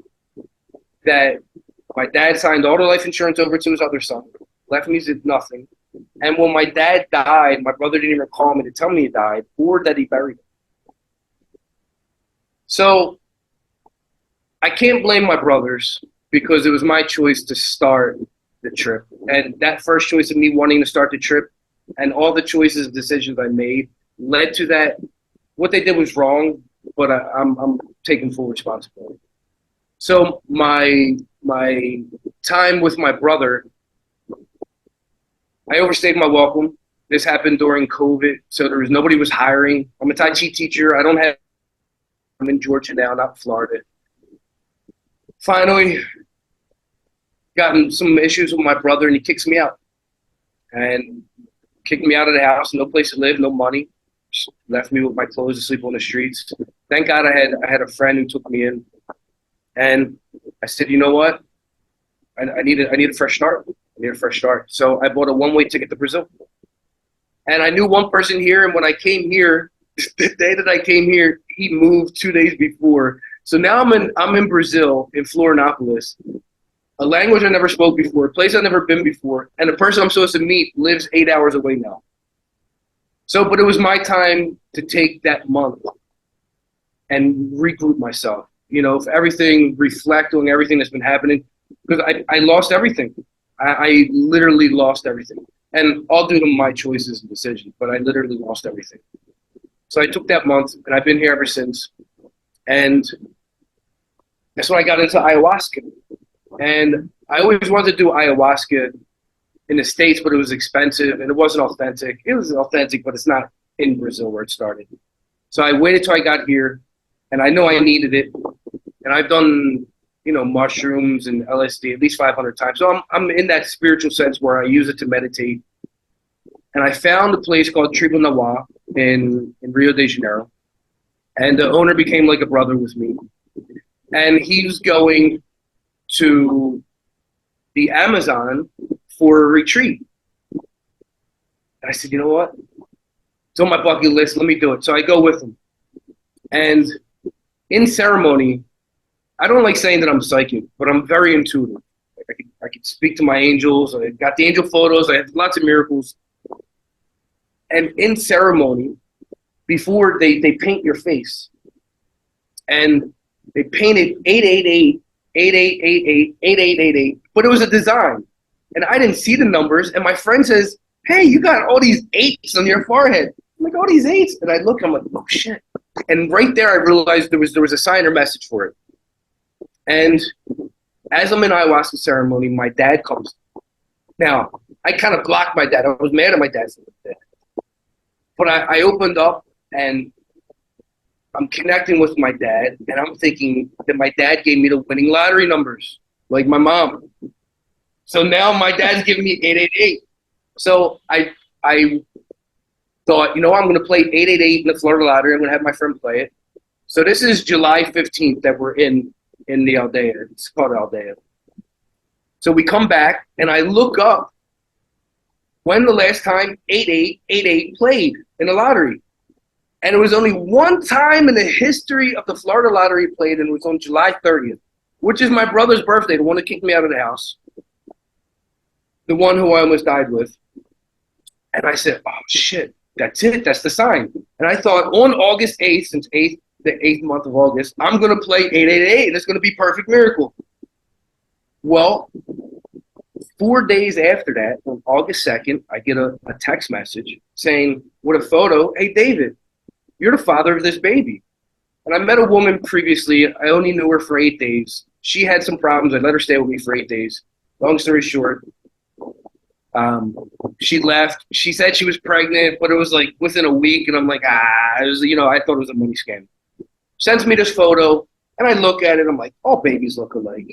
That my dad signed all the life insurance over to his other son, left me with nothing. And when my dad died, my brother didn't even call me to tell me he died or that he buried him. So I can't blame my brothers because it was my choice to start the trip. And that first choice of me wanting to start the trip and all the choices and decisions I made led to that. What they did was wrong, but I'm taking full responsibility. So my time with my brother, I overstayed my welcome. This happened during COVID, so nobody was hiring. I'm a Tai Chi teacher. I'm in Georgia now, not Florida. Finally, gotten some issues with my brother, and he kicks me out. And kicked me out of the house, no place to live, no money. Just left me with my clothes to sleep on the streets. Thank God I had a friend who took me in. And I said, you know what? I need a fresh start. So I bought a one-way ticket to Brazil. And I knew one person here, and when I came here, the day that I came here, he moved 2 days before. So now I'm in Brazil, in Florianopolis, a language I never spoke before, a place I've never been before, and the person I'm supposed to meet lives 8 hours away now. So, but it was my time to take that month and regroup myself, for everything, reflect on everything that's been happening, because I lost everything. I literally lost everything. And all due to my choices and decisions, but I literally lost everything. So I took that month, and I've been here ever since. And that's when I got into ayahuasca. And I always wanted to do ayahuasca in the States, but it was expensive and it wasn't authentic. It was authentic, but it's not in Brazil where it started. So I waited till I got here, and I know I needed it. And I've done, mushrooms and LSD at least 500 times. So I'm in that spiritual sense where I use it to meditate. And I found a place called Tribo Nawa in Rio de Janeiro. And the owner became like a brother with me. And he was going to the Amazon for a retreat. And I said, you know what? It's on my bucket list. Let me do it. So I go with him. And in ceremony, I don't like saying that I'm psychic, but I'm very intuitive. I could speak to my angels. I got the angel photos. I have lots of miracles. And in ceremony, before they paint your face, and they painted 888, 8888, 8888, but it was a design. And I didn't see the numbers. And my friend says, hey, you got all these 8s on your forehead. I'm like, all these 8s? And I look, I'm like, oh, shit. And right there, I realized there was a sign or message for it. And as I'm in ayahuasca ceremony, my dad comes. Now, I kind of blocked my dad. I was mad at my dad. But I opened up, and I'm connecting with my dad, and I'm thinking that my dad gave me the winning lottery numbers, like my mom. So now my dad's giving me 888. So I thought, I'm going to play 888 in the Florida lottery. I'm going to have my friend play it. So this is July 15th that we're in the Aldea. It's called Aldea. So we come back, and I look up when the last time 8888 played in the lottery. And it was only one time in the history of the Florida lottery played, and it was on July 30th, which is my brother's birthday, the one that kicked me out of the house, the one who I almost died with. And I said, oh, shit, that's it. That's the sign. And I thought on August 8th, since the 8th month of August, I'm going to play 888, and it's going to be perfect miracle. Well, 4 days after that, on August 2nd, I get a text message saying, with a photo, hey, David, you're the father of this baby. And I met a woman previously. I only knew her for 8 days. She had some problems. I let her stay with me for 8 days. Long story short, she left. She said she was pregnant, but it was like within a week. And I'm like, it was, I thought it was a money scam. Sends me this photo, and I look at it. I'm like, all babies look alike.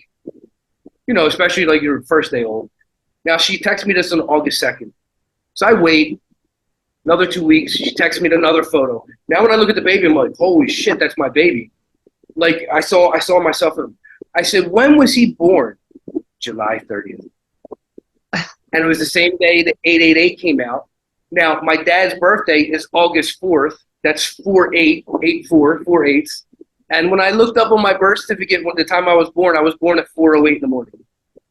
Especially like your first day old. Now, she texts me this on August 2nd. So I wait another 2 weeks. She texts me another photo. Now, when I look at the baby, I'm like, holy shit, that's my baby. Like, I saw myself. I said, when was he born? July 30th. And it was the same day that 888 came out. Now, my dad's birthday is August 4th. That's 4-8, 8-4, 4 8s. And when I looked up on my birth certificate, the time I was born at 4:08 in the morning.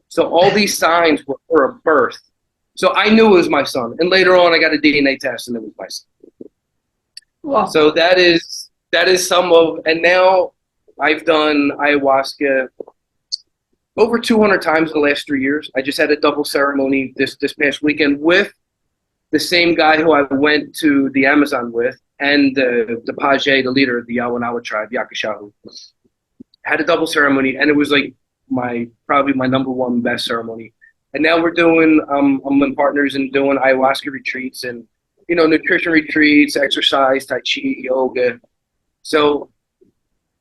So all these signs were for a birth. So I knew it was my son. And later on, I got a DNA test, and it was my son.
Wow.
So that is some of, and now I've done ayahuasca over 200 times in the last 3 years. I just had a double ceremony this past weekend with the same guy who I went to the Amazon with, and the Page, the leader of the Yawanawa tribe, Yakashahu. Had a double ceremony, and it was like probably my number one best ceremony. And now we're doing, I'm in partners and doing ayahuasca retreats and, nutrition retreats, exercise, Tai Chi, yoga. So,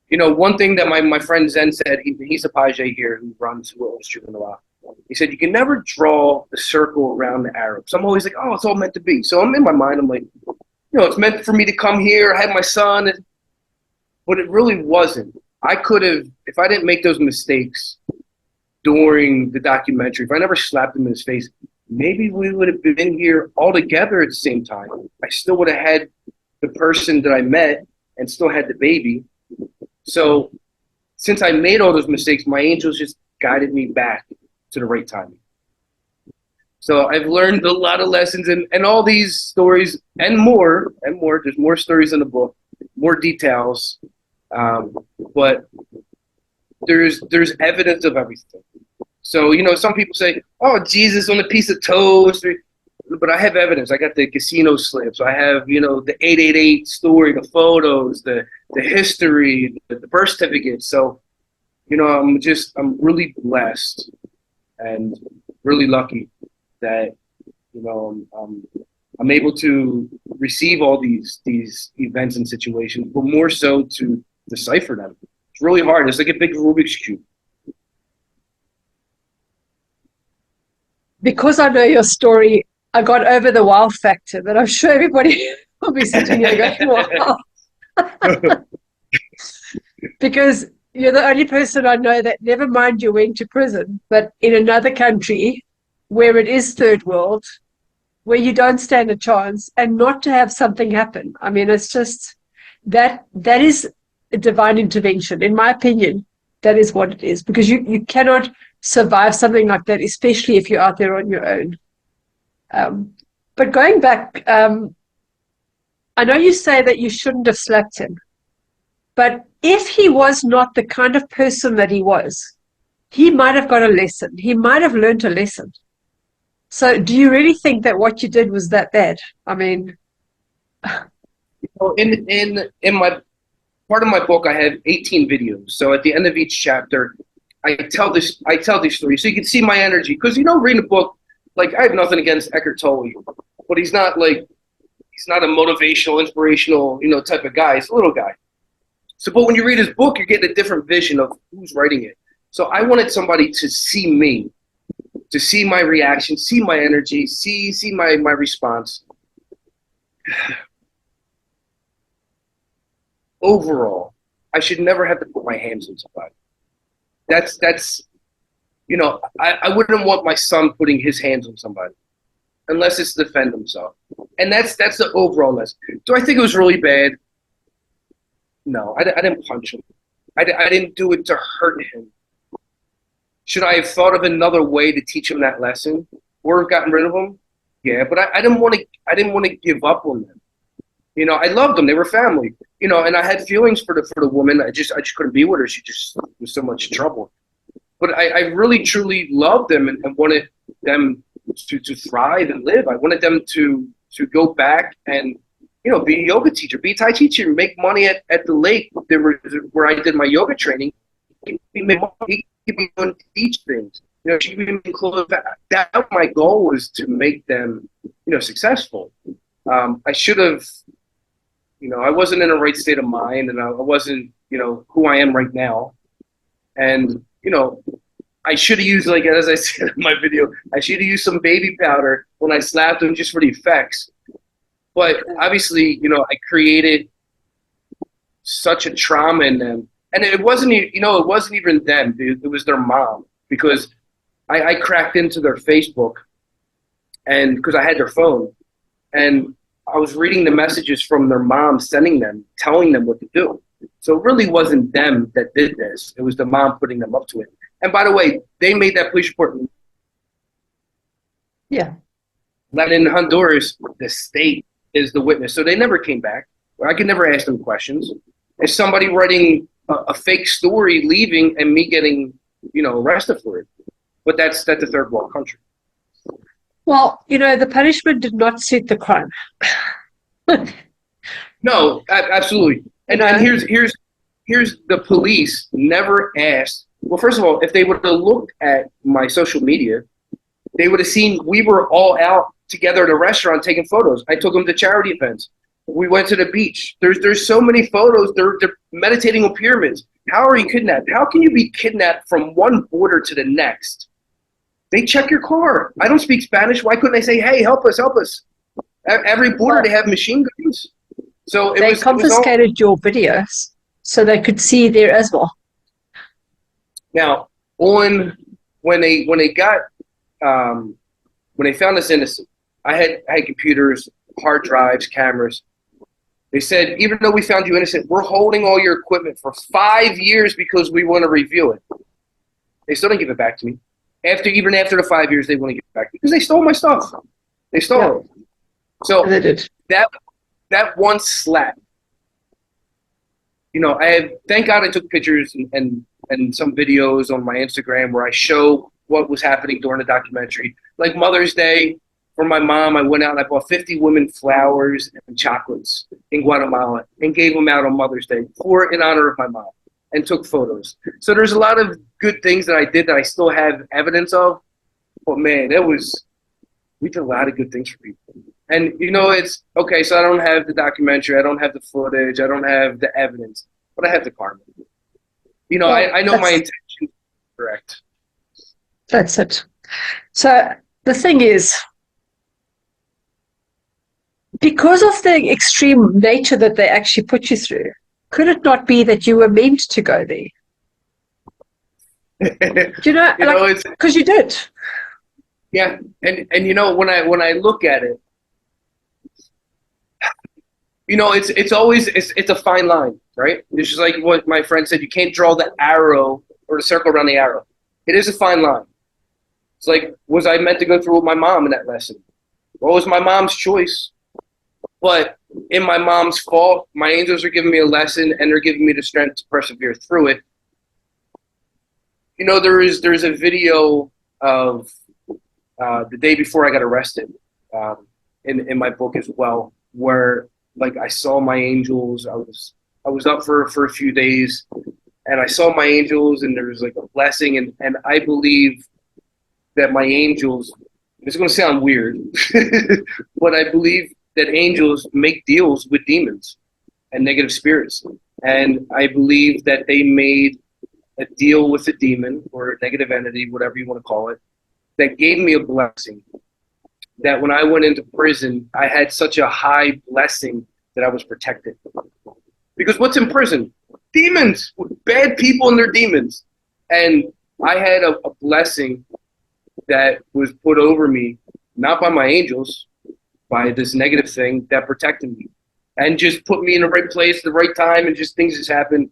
one thing that my friend Zen said, he's a Page here who runs Waschko. He said, you can never draw the circle around the arrow. So I'm always like, oh, it's all meant to be. So I'm in my mind, I'm like, it's meant for me to come here. I had my son, but it really wasn't. I could have, if I didn't make those mistakes during the documentary, if I never slapped him in his face, maybe we would have been here all together at the same time. I still would have had the person that I met and still had the baby. So since I made all those mistakes, my angels just guided me back to the right timing. So I've learned a lot of lessons and all these stories and more. There's more stories in the book, more details. But there's evidence of everything. So, some people say, oh, Jesus on a piece of toast. but I have evidence. I got the casino slips. I have, the 888 story, the photos, the history, the birth certificate. So, I'm really blessed and really lucky that, I'm able to receive all these events and situations, but more so to decipher them. It's really hard. It's like a big Rubik's Cube.
Because I know your story, I got over the wow factor, but I'm sure everybody will be sitting here going, wow. Because you're the only person I know that, never mind you went to prison, but in another country where it is third world, where you don't stand a chance, and not to have something happen. I mean, it's just that is a divine intervention. In my opinion, that is what it is, because you cannot survive something like that, especially if you're out there on your own. But going back, I know you say that you shouldn't have slapped him, but if he was not the kind of person that he was, he might have got a lesson. He might have learned a lesson. So do you really think that what you did was that bad? I mean,
in my part of my book, I have 18 videos. So at the end of each chapter, I tell these stories so you can see my energy. Because reading a book, like, I have nothing against Eckhart Tolle, but he's not a motivational, inspirational, type of guy. He's a little guy. So, but when you read his book, you're getting a different vision of who's writing it. So I wanted somebody to see me, to see my reaction, see my energy, see my response. Overall, I should never have to put my hands on somebody. That's I wouldn't want my son putting his hands on somebody unless it's to defend himself. And that's the overall lesson. Do I think it was really bad? No, I didn't punch him. I didn't do it to hurt him. Should I have thought of another way to teach him that lesson or have gotten rid of him? Yeah, but I didn't want to give up on them. I loved them. They were family. And I had feelings for the woman. I just couldn't be with her. She just was so much trouble. But I really truly loved them and wanted them to thrive and live. I wanted them to go back and be a yoga teacher, be a Tai Chi teacher, make money at the lake where I did my yoga training. He could be going to teach things. She could be close. That my goal was to make them, successful. I should have, I wasn't in the right state of mind, and I wasn't, who I am right now. And, I should have used, like, as I said in my video, I should have used some baby powder when I slapped them just for the effects. But obviously, I created such a trauma in them. And it wasn't even them. It was their mom, because I cracked into their Facebook, and because I had their phone, and I was reading the messages from their mom, sending them, telling them what to do. So it really wasn't them that did this. It was the mom putting them up to it. And by the way, they made that police report.
Yeah.
And in Honduras, the state is the witness. So they never came back. I could never ask them questions. It's somebody writing a fake story, leaving, and me getting, arrested for it. But that's a third world country.
Well, the punishment did not suit the crime.
No, absolutely. And here's the police never asked. Well, first of all, if they would have looked at my social media, they would have seen we were all out together at a restaurant taking photos. I took them to charity events. We went to the beach. There's so many photos. They're meditating on pyramids. How are you kidnapped? How can you be kidnapped from one border to the next? They check your car. I don't speak Spanish. Why couldn't they say, hey, help us, help us? Every border, they have machine guns. So
they confiscated your videos so they could see there as well.
Now, when they found us innocent, I had computers, hard drives, cameras. They said, even though we found you innocent, we're holding all your equipment for 5 years because we want to review it. They still didn't give it back to me. Even after the 5 years, they wouldn't give it back to me because they stole my stuff. They stole it. So
they did.
That one slap. Thank God I took pictures and some videos on my Instagram where I show what was happening during the documentary. Like Mother's Day, for my mom, I went out and I bought 50 women flowers and chocolates in Guatemala and gave them out on Mother's Day in honor of my mom and took photos. So there's a lot of good things that I did that I still have evidence of. But man, we did a lot of good things for people. And, it's okay. So I don't have the documentary. I don't have the footage. I don't have the evidence, but I have the karma. I know my intention is correct.
That's it. So the thing is, because of the extreme nature that they actually put you through, could it not be that you were meant to go there? Because you did.
Yeah, and when I look at it, it's always a fine line, right? It's just like what my friend said. You can't draw the arrow or the circle around the arrow. It is a fine line. It's like, was I meant to go through with my mom in that lesson? Well, it was my mom's choice. But in my mom's fault, my angels are giving me a lesson, and they're giving me the strength to persevere through it. There's a video of the day before I got arrested in my book as well, where I saw my angels. I was up for a few days, and I saw my angels, and there was a blessing, and I believe that my angels, it's going to sound weird, but I believe that angels make deals with demons and negative spirits. And I believe that they made a deal with a demon or a negative entity, whatever you want to call it, that gave me a blessing. That when I went into prison, I had such a high blessing that I was protected. Because what's in prison? Demons, bad people and their demons. And I had a blessing that was put over me, not by my angels, by this negative thing that protected me and just put me in the right place at the right time, and just things just happened.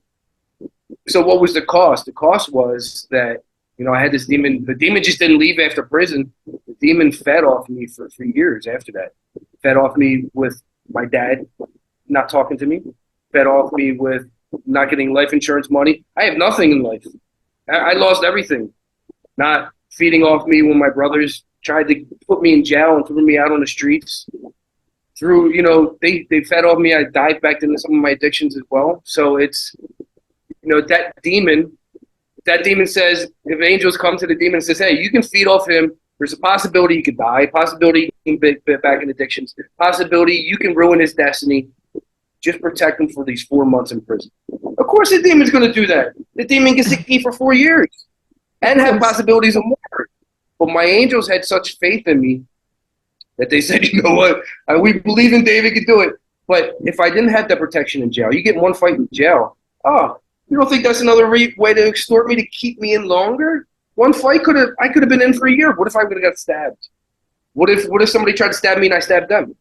So what was the cost? The cost was that, I had this demon. The demon just didn't leave after prison. The demon fed off me for years after that. Fed off me with my dad not talking to me. Fed off me with not getting life insurance money. I have nothing in life. I lost everything. Not feeding off me when my brothers tried to put me in jail and threw me out on the streets. They fed off me. I dived back into some of my addictions as well. So it's, that demon says, if angels come to the demon and says, hey, you can feed off him. There's a possibility you could die, possibility you can get back in addictions, possibility you can ruin his destiny. Just protect him for these 4 months in prison. Of course the demon's going to do that. The demon gets to keep for 4 years and have possibilities of more. But my angels had such faith in me that they said, you know what, we believe in David can do it. But if I didn't have that protection in jail, you get one fight in jail. Oh, you don't think that's another way to extort me to keep me in longer? One fight I could have been in for a year. What if I would have got stabbed? What if somebody tried to stab me and I stabbed them?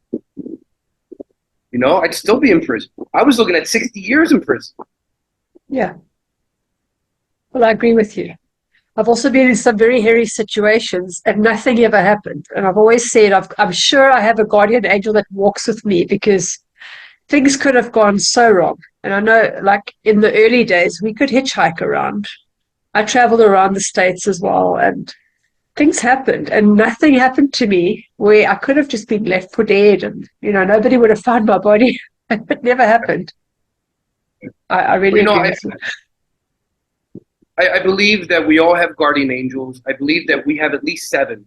I'd still be in prison. I was looking at 60 years in prison.
Yeah. Well, I agree with you. I've also been in some very hairy situations and nothing ever happened. And I've always said, I'm sure I have a guardian angel that walks with me, because things could have gone so wrong. And I know, in the early days, we could hitchhike around. I traveled around the States as well, and things happened. And nothing happened to me where I could have just been left for dead, and, nobody would have found my body. It never happened. I really agree with you.
I believe that we all have guardian angels. I believe that we have at least 7.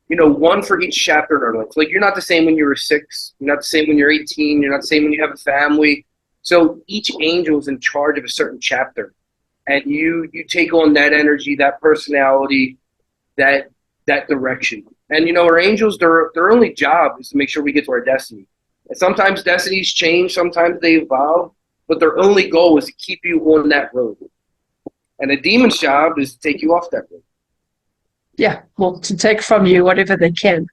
One for each chapter in our life. You're not the same when you're 6. You're not the same when you're 18. You're not the same when you have a family. So each angel is in charge of a certain chapter. And you take on that energy, that personality, that direction. And, our angels, their only job is to make sure we get to our destiny. And sometimes destinies change. Sometimes they evolve. But their only goal is to keep you on that road. And a demon's job is to take you off that road.
Yeah, well, to take from you whatever they can.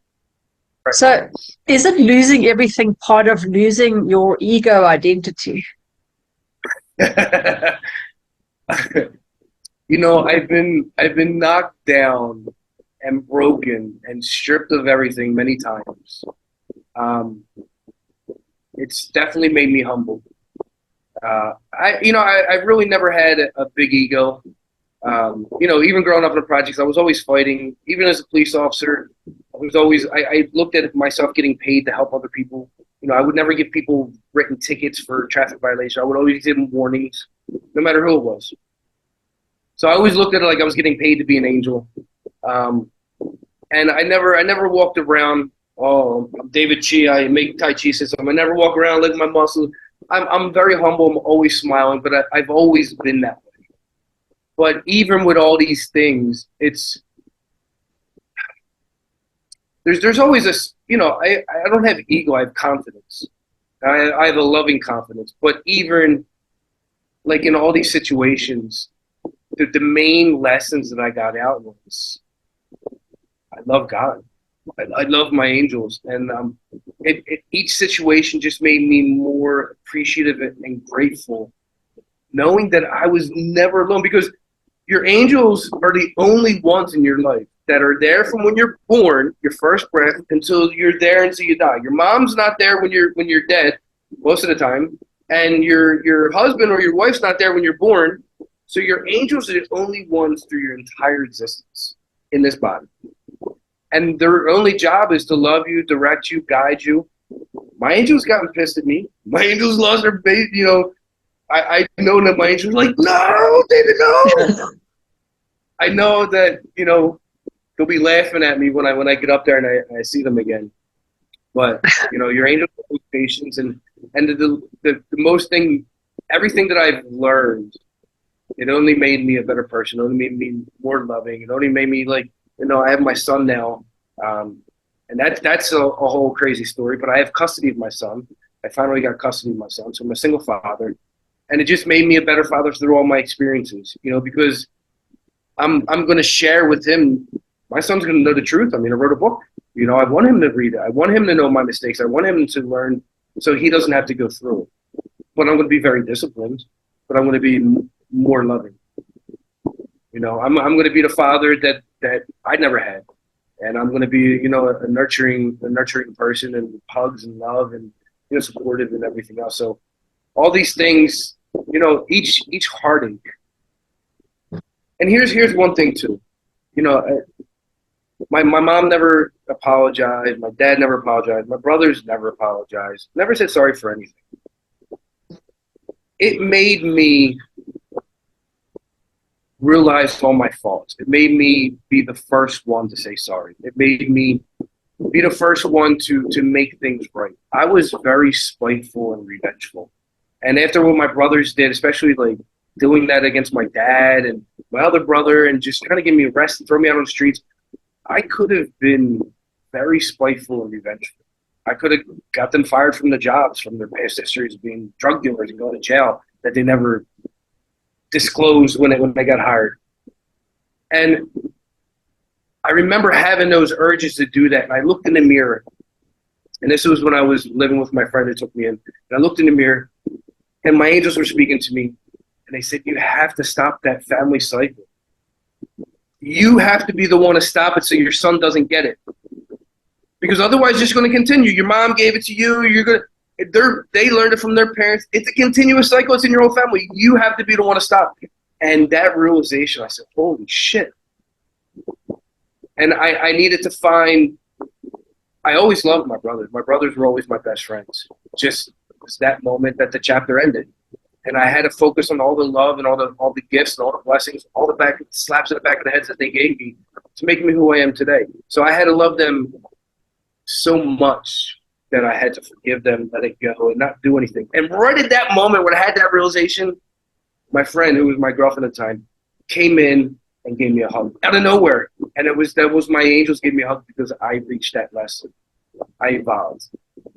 Right.
So is it losing everything part of losing your ego identity?
I've been knocked down and broken and stripped of everything many times. It's definitely made me humble. I really never had a big ego. Even growing up in the projects, I was always fighting. Even as a police officer, I looked at myself getting paid to help other people. You know, I would never give people written tickets for traffic violation. I would always give them warnings, no matter who it was. So I always looked at it like I was getting paid to be an angel. And I never walked around, oh, I'm David Chi, I make Tai Chi system. I never walk around licking my muscles. I'm very humble. I'm always smiling, but I've always been that way. But even with all these things, there's always this, you know, I don't have ego, I have confidence. I have a loving confidence. But even like in all these situations, the main lessons that I got out was I love God. I love my angels. And each situation just made me more appreciative and grateful, knowing that I was never alone, because your angels are the only ones in your life that are there from when you're born, your first breath, until you're there until you die. Your mom's not there when you're dead most of the time, and your husband or your wife's not there when you're born. So your angels are the only ones through your entire existence in this body. And their only job is to love you, direct you, guide you. My angels gotten pissed at me. My angels lost their base, you know. I know that my angels like, no, David, no. I know that, you know, they'll be laughing at me when I get up there and I see them again. But, you know, your angels have patience, and the most thing, everything that I've learned, it only made me a better person. It only made me more loving. It only made me, like, you know, I have my son now, and that's a whole crazy story. But I have custody of my son. I finally got custody of my son, so I'm a single father, and it just made me a better father through all my experiences. You know, because I'm going to share with him. My son's going to know the truth. I mean, I wrote a book. You know, I want him to read it. I want him to know my mistakes. I want him to learn, so he doesn't have to go through it. But I'm going to be very disciplined. But I'm going to be more loving. You know, I'm going to be the father that I never had, and I'm going to be, you know, a nurturing person, and hugs and love and, you know, supportive and everything else. So all these things, you know, each heartache. And here's one thing too, you know, my mom never apologized, my dad never apologized, my brothers never apologized, never said sorry for anything. It made me realize all my faults. It made me be the first one to say sorry. It made me be the first one to make things right. I was very spiteful and revengeful. And after what my brothers did, especially like doing that against my dad and my other brother and just trying to get me arrested, throw me out on the streets, I could have been very spiteful and revengeful. I could have got them fired from the jobs, from their past histories of being drug dealers and going to jail that they never disclosed when they got hired. And I remember having those urges to do that. And I looked in the mirror, and this was when I was living with my friend who took me in. And I looked in the mirror, and my angels were speaking to me, and they said, you have to stop that family cycle. You have to be the one to stop it so your son doesn't get it. Because otherwise it's just going to continue. Your mom gave it to you. They learned it from their parents. It's a continuous cycle. It's in your whole family. You have to be the one to stop it. And that realization, I said, holy shit. And I needed to find, I always loved my brothers. My brothers were always my best friends. Just it was that moment that the chapter ended. And I had to focus on all the love and all the gifts and all the blessings, all the slaps in the back of the heads that they gave me to make me who I am today. So I had to love them so much that I had to forgive them, let it go, and not do anything. And right at that moment when I had that realization, my friend, who was my girlfriend at the time, came in and gave me a hug out of nowhere. And that was my angels gave me a hug because I reached that lesson. I evolved.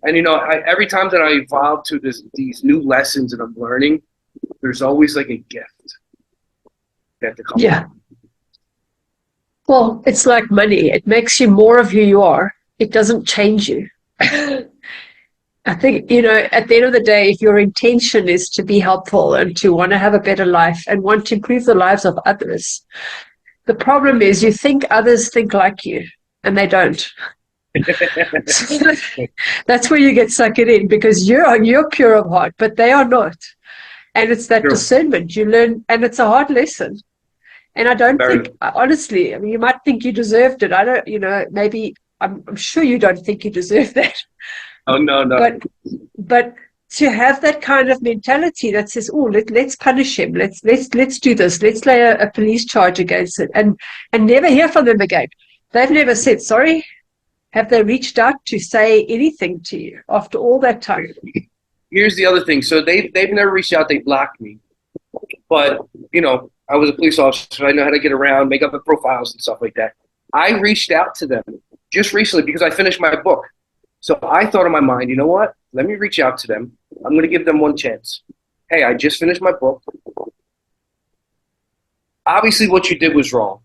And, you know, every time that I evolve to these new lessons that I'm learning, there's always like a gift that to come.
Yeah. Well, it's like money. It makes you more of who you are. It doesn't change you. I think, you know, at the end of the day, if your intention is to be helpful and to want to have a better life and want to improve the lives of others, the problem is you think others think like you, and they don't. So that's where you get sucked in, because you're pure of heart, but they are not. And it's that discernment you learn, and it's a hard lesson. And I don't think, honestly, I mean, you might think you deserved it. I don't, you know, maybe I'm sure you don't think you deserve that.
Oh, no, no.
But to have that kind of mentality that says, "Oh, let's punish him. Let's do this. Let's lay a police charge against it," and never hear from them again. They've never said sorry. Have they reached out to say anything to you after all that time?
Here's the other thing. So they've never reached out. They blocked me. But, you know, I was a police officer. So I know how to get around, make up the profiles and stuff like that. I reached out to them just recently because I finished my book. So I thought in my mind, you know what? Let me reach out to them. I'm going to give them one chance. Hey, I just finished my book. Obviously, what you did was wrong.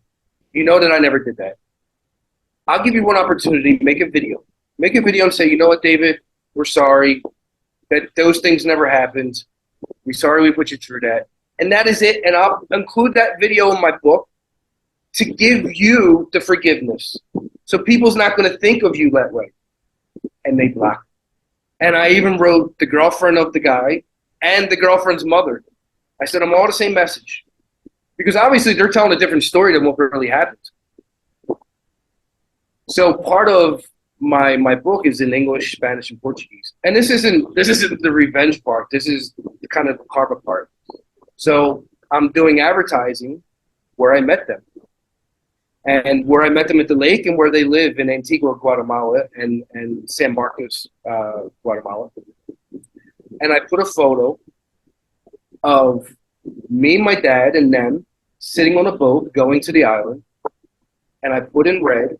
You know that I never did that. I'll give you one opportunity. Make a video. Make a video and say, you know what, David? We're sorry that those things never happened. We're sorry we put you through that. And that is it. And I'll include that video in my book to give you the forgiveness. So people's not going to think of you that way. And they blocked. And I even wrote the girlfriend of the guy and the girlfriend's mother. I said, I'm all the same message. Because obviously they're telling a different story than what really happened. So part of my book is in English, Spanish, and Portuguese. And this isn't the revenge part. This is kind of the karma part. So I'm doing advertising where I met them. And where I met them at the lake and where they live in Antigua, Guatemala, and San Marcos, Guatemala. And I put a photo of me, my dad, and them sitting on a boat going to the island. And I put in red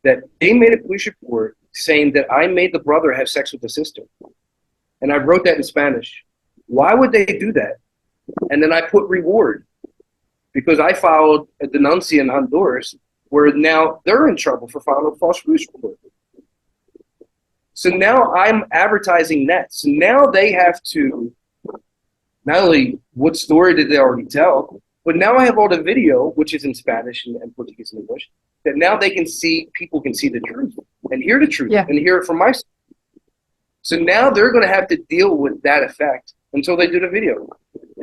that they made a police report saying that I made the brother have sex with the sister. And I wrote that in Spanish. Why would they do that? And then I put reward. Because I filed a denuncia in Honduras where now they're in trouble for filing a false police report. So now I'm advertising that. So now they have to, not only what story did they already tell, but now I have all the video, which is in Spanish and Portuguese and English, that now they can see, people can see the truth and hear the truth and hear it from my side. So now they're going to have to deal with that effect until they do the video.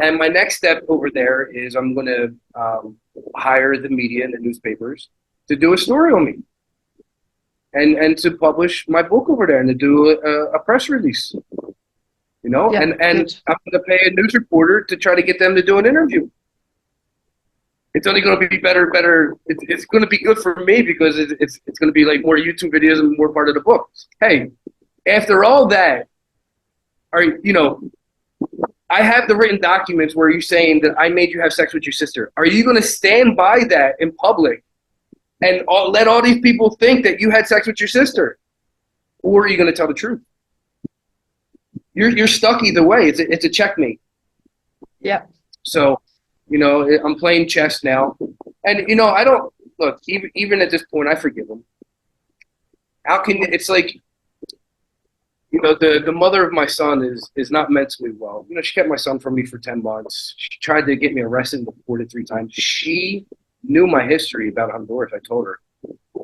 And my next step over there is I'm going to hire the media and the newspapers to do a story on me and to publish my book over there and to do a press release, you know, and I'm going to pay a news reporter to try to get them to do an interview. It's only going to be better. It's going to be good for me because it's going to be like more YouTube videos and more part of the book. Hey, after all that, I have the written documents where you're saying that I made you have sex with your sister. Are you going to stand by that in public and let all these people think that you had sex with your sister? Or are you going to tell the truth? You're stuck either way. It's a checkmate. Yeah. So, I'm playing chess now. And, I don't, look, even at this point, I forgive them. It's like, the mother of my son is not mentally well. She kept my son from me for 10 months. She tried to get me arrested and deported 3 times. She knew my history about Honduras, I told her.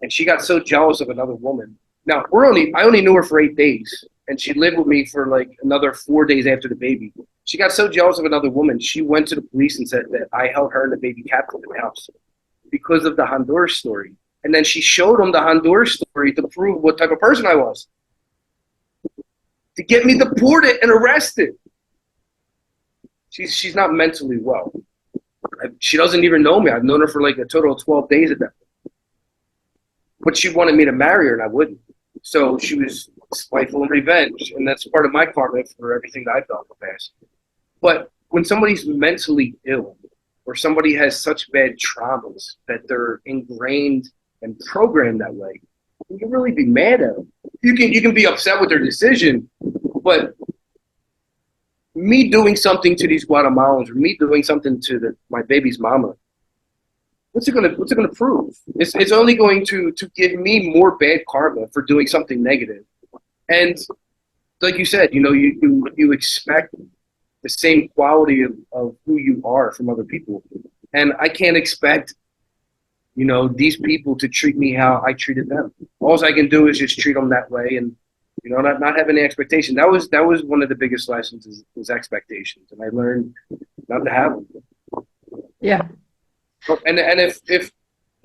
And she got so jealous of another woman. Now, I only knew her for 8 days. And she lived with me for like another 4 days after the baby. She got so jealous of another woman, she went to the police and said that I held her and the baby captive in the house because of the Honduras story. And then she showed them the Honduras story to prove what type of person I was, to get me deported and arrested. She's not mentally well. She doesn't even know me. I've known her for like a total of 12 days at that point. But she wanted me to marry her, and I wouldn't. So she was spiteful and revenge, and that's part of my karma for everything that I've done in the past. But when somebody's mentally ill, or somebody has such bad traumas that they're ingrained and programmed that way, you can really be mad at them. You can be upset with their decision, but me doing something to these Guatemalans, or me doing something to my baby's mama, what's it gonna prove? It's only going to give me more bad karma for doing something negative. And like you said, you expect the same quality of who you are from other people, and I can't expect these people to treat me how I treated them. All I can do is just treat them that way, and not have any expectation. That was one of the biggest lessons is expectations, and I learned not to have them.
Yeah.
And if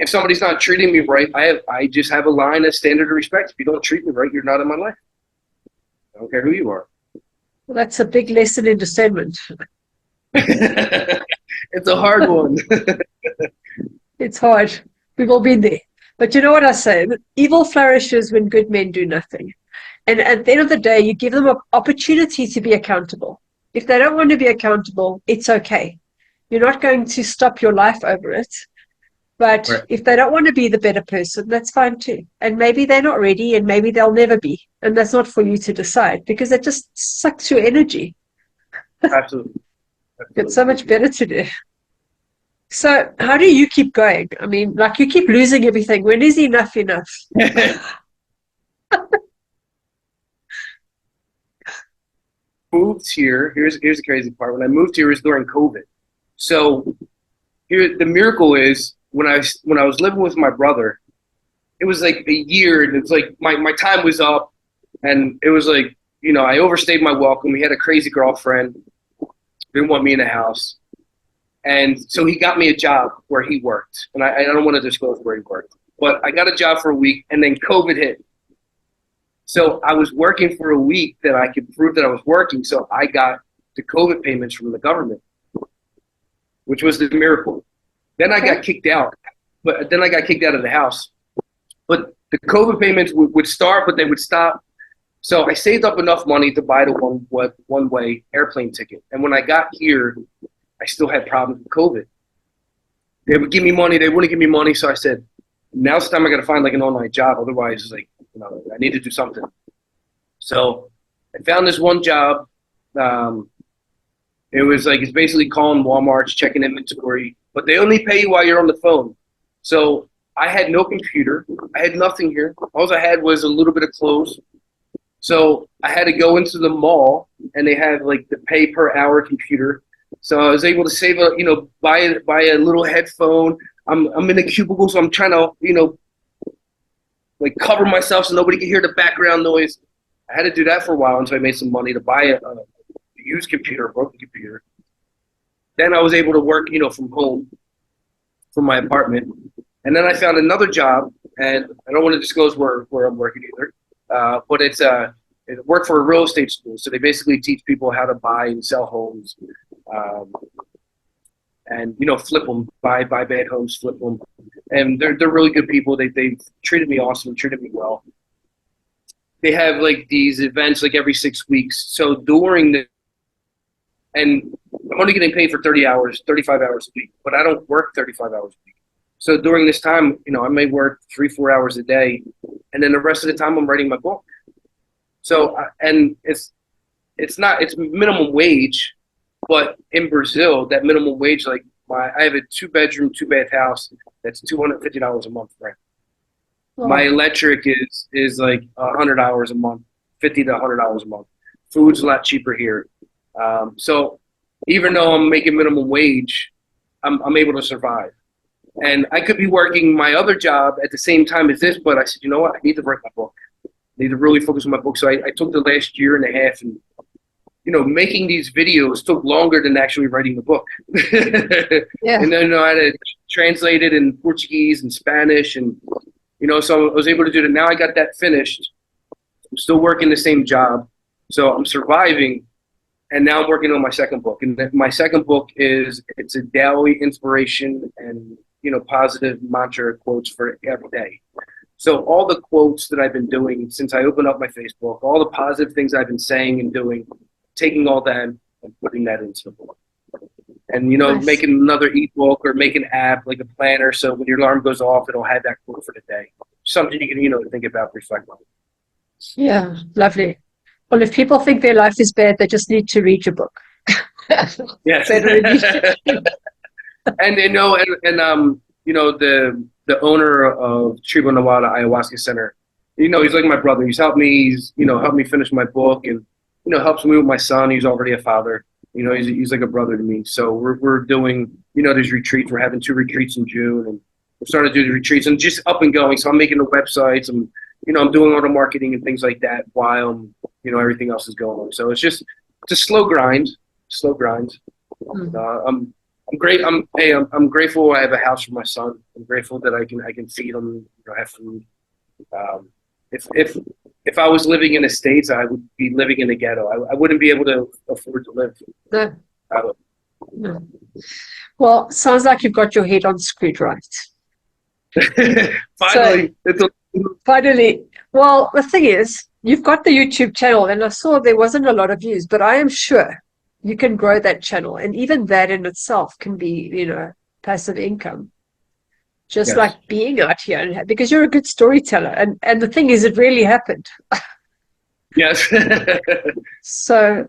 if somebody's not treating me right, I just have a line, a standard of respect. If you don't treat me right, you're not in my life. I don't care who you are.
Well, that's a big lesson in discernment.
It's a hard one.
It's hard. We've all been there. But you know what I say? Evil flourishes when good men do nothing. And at the end of the day, you give them an opportunity to be accountable. If they don't want to be accountable, it's okay. You're not going to stop your life over it. But
Right.
if they don't want to be the better person, that's fine too. And maybe they're not ready, and maybe they'll never be. And that's not for you to decide, because it just sucks your energy.
Absolutely.
It's so much better to do. So how do you keep going? I mean, like, you keep losing everything. When is enough enough?
Moved here. Here's the crazy part. When I moved here, it was during COVID. So here, the miracle is when I was living with my brother, it was like a year, and it's like my time was up, and it was like, you know, I overstayed my welcome. He had a crazy girlfriend, didn't want me in the house, and so he got me a job where he worked, and I don't want to disclose where he worked, but I got a job for a week, and then COVID hit. So I was working for a week that I could prove that I was working, so I got the COVID payments from the government, which was the miracle. Then I got kicked out, but then I got kicked out of the house. But the COVID payments would start, but they would stop. So I saved up enough money to buy the one-way airplane ticket. And when I got here, I still had problems with COVID. They would give me money, they wouldn't give me money. So I said, now's the time I got to find like an online job. Otherwise, it's like, you know, I need to do something. So I found this one job. It was like, it's basically calling Walmart's, checking inventory, but they only pay you while you're on the phone. So I had no computer. I had nothing here. All I had was a little bit of clothes. So I had to go into the mall, and they had like the pay per hour computer. So I was able to save buy a little headphone. I'm in a cubicle, so I'm trying to, like, cover myself so nobody can hear the background noise. I had to do that for a while until I made some money to buy a used computer, a broken computer. Then I was able to work, from home, from my apartment. And then I found another job, and I don't want to disclose where I'm working either, but it worked for a real estate school. So they basically teach people how to buy and sell homes, and flip them, buy bad homes, flip them. And they're really good people. They've treated me awesome, treated me well. They have like these events like every 6 weeks. So and I'm only getting paid for 30 hours, 35 hours a week, but I don't work 35 hours a week. So during this time, I may work 3-4 hours a day, and then the rest of the time I'm writing my book. So, and it's minimum wage, but in Brazil, that minimum wage, like I have a 2-bedroom, 2-bath house that's $250 a month rent. Oh. My electric is like $100 a month, $50 to $100 a month. Food's a lot cheaper here. So even though I'm making minimum wage, I'm able to survive. And I could be working my other job at the same time as this, but I said, you know what? I need to write my book. I need to really focus on my book. So I took the last year and a half, and making these videos took longer than actually writing the book. Yeah. And then I had to translate it in Portuguese and Spanish, and so I was able to do that. Now I got that finished. I'm still working the same job, so I'm surviving. And now I'm working on my second book. And my second book it's a daily inspiration and, positive mantra quotes for every day. So all the quotes that I've been doing since I opened up my Facebook, all the positive things I've been saying and doing, taking all that and putting that into the book. And, nice. Making another ebook or make an app, like a planner, so when your alarm goes off, it'll have that quote for the day. Something you can, think about, reflect on.
Yeah, lovely. Well, if people think their life is bad, they just need to read your book.
Yes. And the owner of Tribu Nawada Ayahuasca Center, he's like my brother. He's helped me. He's helped me finish my book, and helps me with my son. He's already a father. He's like a brother to me. So we're doing these retreats. We're having 2 retreats in June, and we're starting to do the retreats and just up and going. So I'm making the websites. I'm doing all the marketing and things like that while everything else is going on. So it's a slow grind. Mm-hmm. I'm great. I'm grateful I have a house for my son. I'm grateful that I can feed him, you know, have food. Um, if I was living in the States, I would be living in the ghetto. I wouldn't be able to afford to live.
No,
Out
no. Well, sounds like you've got your head on screwed right. So
Finally,
finally, well, the thing is, you've got the YouTube channel, and I saw there wasn't a lot of views, but I am sure you can grow that channel, and even that in itself can be, you know, passive income. Just
yes,
like being out here, and because you're a good storyteller, and the thing is, it really happened.
yes.
So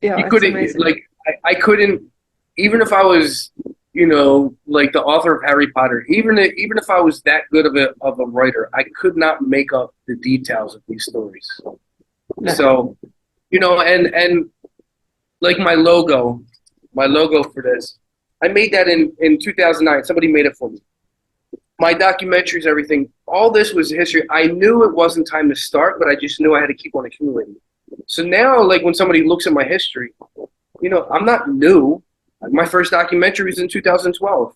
yeah,
You
it's
couldn't
amazing.
like I couldn't even if I was, you know, like the author of Harry Potter. Even if I was that good of a writer, I could not make up the details of these stories.
No.
So, you know, and like my logo for this, I made that in 2009. Somebody made it for me. My documentaries, everything, all this was history. I knew it wasn't time to start, but I just knew I had to keep on accumulating. So now, like when somebody looks at my history, you know, I'm not new. My first documentary was in 2012.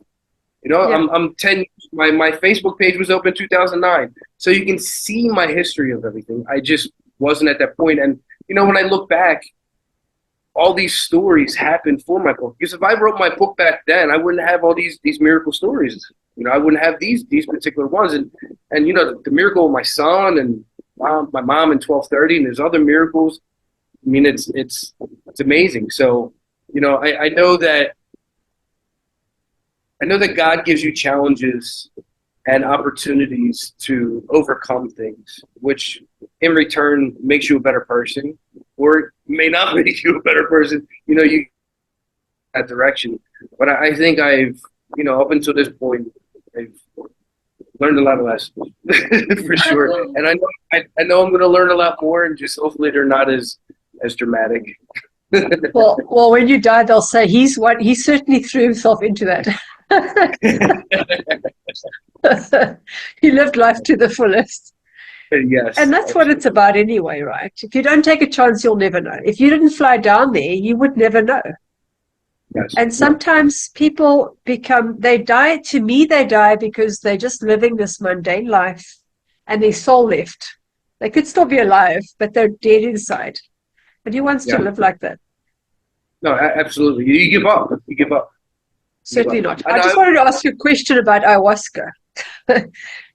You know,
Yeah.
I'm 10. My Facebook page was open in 2009, so you can see my history of everything. I just wasn't at that point, and you know, when I look back, all these stories happened for my book. Because if I wrote my book back then, I wouldn't have all these miracle stories. You know, I wouldn't have these particular ones. And you know, the miracle of my son and my mom in 1230, and there's other miracles. I mean, it's amazing. So, you know, I know that God gives you challenges and opportunities to overcome things, which in return makes you a better person, or it may not make you a better person. You know, you that direction. But I think I've, you know, up until this point, I've learned a lot of lessons for sure. And I know I'm going to learn a lot more, and just hopefully they're not as dramatic.
Well, when you die, they'll say he certainly threw himself into that. He lived life to the fullest.
Yes,
And that's what it's about anyway, right? If you don't take a chance, you'll never know. If you didn't fly down there, you would never know.
yes,
And sometimes people they die, to me, they die because they're just living this mundane life and their soul left. They could still be alive, but they're dead inside. And who wants to
yeah.
live like that?
No, absolutely. You give up. You give up.
Certainly not.
I
I just
know.
wanted to ask you a question about ayahuasca.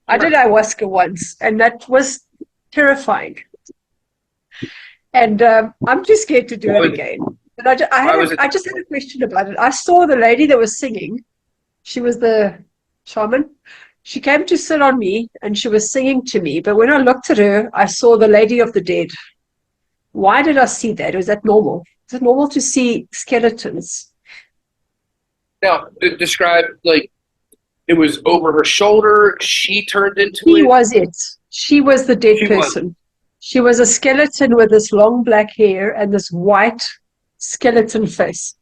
I did ayahuasca once, and that was terrifying. And I'm too scared to do it again. But I just had a question about it. I saw the lady that was singing. She was the shaman. She came to sit on me, and she was singing to me. But when I looked at her, I saw the Lady of the Dead. Why did I see that? Was that normal? Is it normal to see skeletons?
Now, describe, like, it was over her shoulder. She turned into
She
it.
was it. She was the dead
She was.
person. She was a skeleton with this long black hair and this white skeleton face.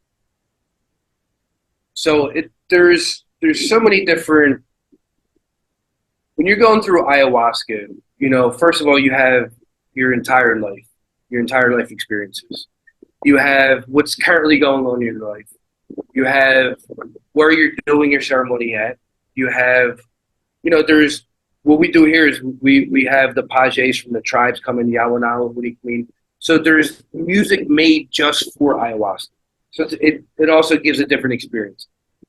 So there's so many different. When you're going through ayahuasca, you know, first of all, you have your entire life experiences. You have what's currently going on in your life. You have where you're doing your ceremony at. You have, you know, there's what we do here is we have the pages from the tribes come in, Yawanao, Queen. So there's music made just for ayahuasca. So it also gives a different experience.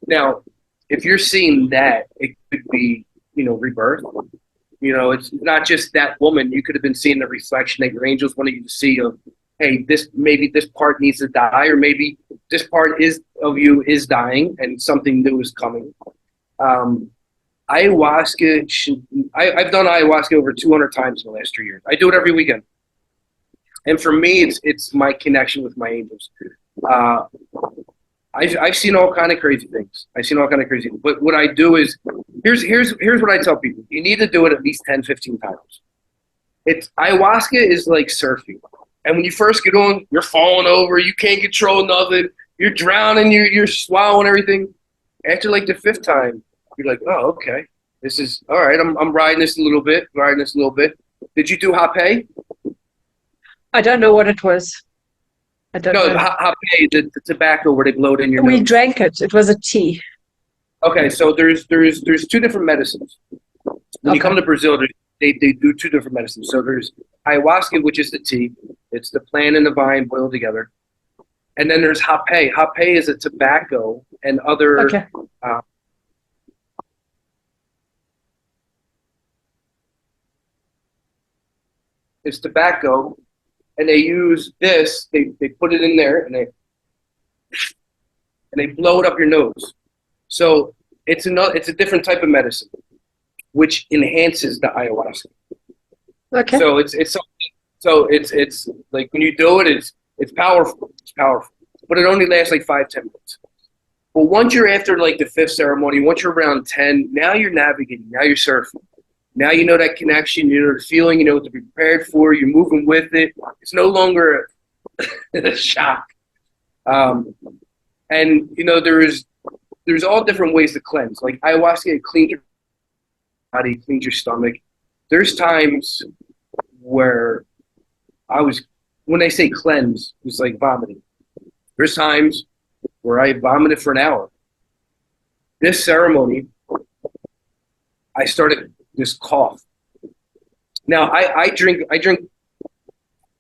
Now, if you're seeing that, it could be, you know, rebirth. You know, it's not just that woman. You could have been seeing the reflection that your angels wanted you to see of, hey, maybe this part needs to die, or maybe this part of you is dying and something new is coming. Ayahuasca, I've done ayahuasca over 200 times in the last 3 years. I do it every weekend. And for me, it's my connection with my angels. I've seen all kind of crazy things. But what I do is, here's what I tell people. You need to do it at least 10, 15 times. Ayahuasca is like surfing. And when you first get on, you're falling over. You can't control nothing. You're drowning. You're swallowing everything. After like the 5th time, you're like, oh, okay. This is all right. I'm riding this a little bit. Did you do hape?
I don't know what it was. I don't
No,
know.
hape, the tobacco where they blow it in your
We
nose.
drank it. It was a tea.
Okay, so there's two different medicines. When you come to Brazil, they do two different medicines. So there's ayahuasca, which is the tea. It's the plant and the vine boiled together. And then there's hape. Hape is a tobacco and other
Okay.
It's tobacco, and they use this. They put it in there, and they blow it up your nose. So it's a different type of medicine, which enhances the ayahuasca.
Okay.
So it's like when you do it, it's powerful. It's powerful, but it only lasts like 5-10 minutes. But once you're after like the fifth ceremony, once you're around 10, now you're navigating. Now you're surfing. Now you know that connection, you know the feeling, you know what to be prepared for, you're moving with it. It's no longer a shock. And, you know, there's all different ways to cleanse. Like ayahuasca, it cleans your body, cleans your stomach. There's times where when they say cleanse, it's like vomiting. There's times where I vomited for an hour. This ceremony, I started this cough. Now I drink.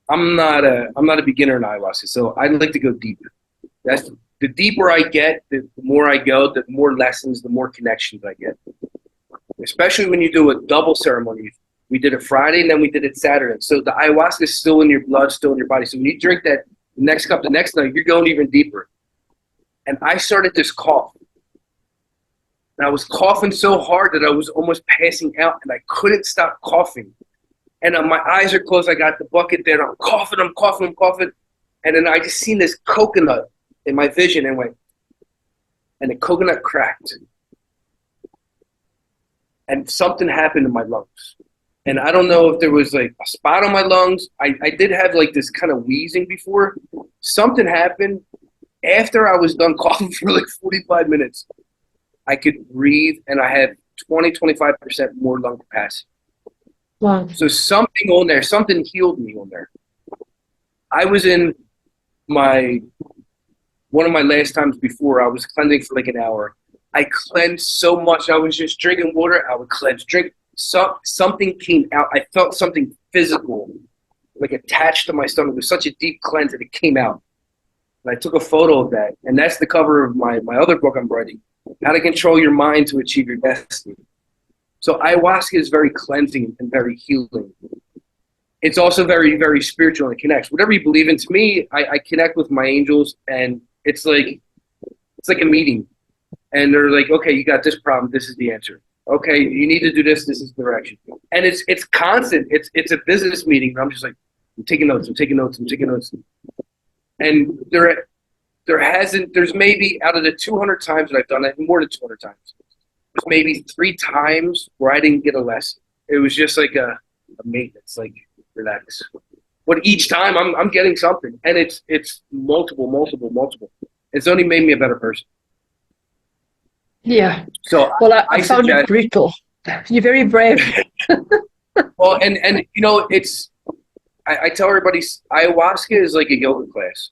I'm not a beginner in ayahuasca, so I like to go deep. That's the deeper I get, the more I go, the more lessons, the more connections I get. Especially when you do a double ceremony. We did it Friday and then we did it Saturday. So the ayahuasca is still in your blood, still in your body. So when you drink that next cup the next night, you're going even deeper. And I started this cough. And I was coughing so hard that I was almost passing out, and I couldn't stop coughing. And my eyes are closed. I got the bucket there, and I'm coughing. And then I just seen this coconut in my vision and the coconut cracked. And something happened in my lungs. And I don't know if there was like a spot on my lungs. I did have like this kind of wheezing before. Something happened after I was done coughing for like 45 minutes. I could breathe, and I had 20-25% more lung capacity.
Wow.
So something on there, something healed me on there. I was in one of my last times before, I was cleansing for like an hour. I cleansed so much. I was just drinking water. I would cleanse, drink. Something came out. I felt something physical, like attached to my stomach. It was such a deep cleanse that it came out. And I took a photo of that. And that's the cover of my other book I'm writing, How to Control Your Mind to Achieve Your Destiny. So ayahuasca is very cleansing and very healing. It's also very, very spiritual and it connects. Whatever you believe in, to me, I connect with my angels, and it's like a meeting. And they're like, okay, you got this problem, this is the answer. Okay, you need to do this, this is the direction. And it's constant. It's a business meeting. I'm just like, I'm taking notes. And there's maybe out of the 200 times that I've done it, more than 200 times, there's maybe 3 times where I didn't get a lesson. It was just like a maintenance, like relax. But each time I'm getting something, and it's multiple. It's only made me a better person.
Yeah.
So
well, I found it brutal. You're very brave.
Well, and you know, I tell everybody, ayahuasca is like a yoga class.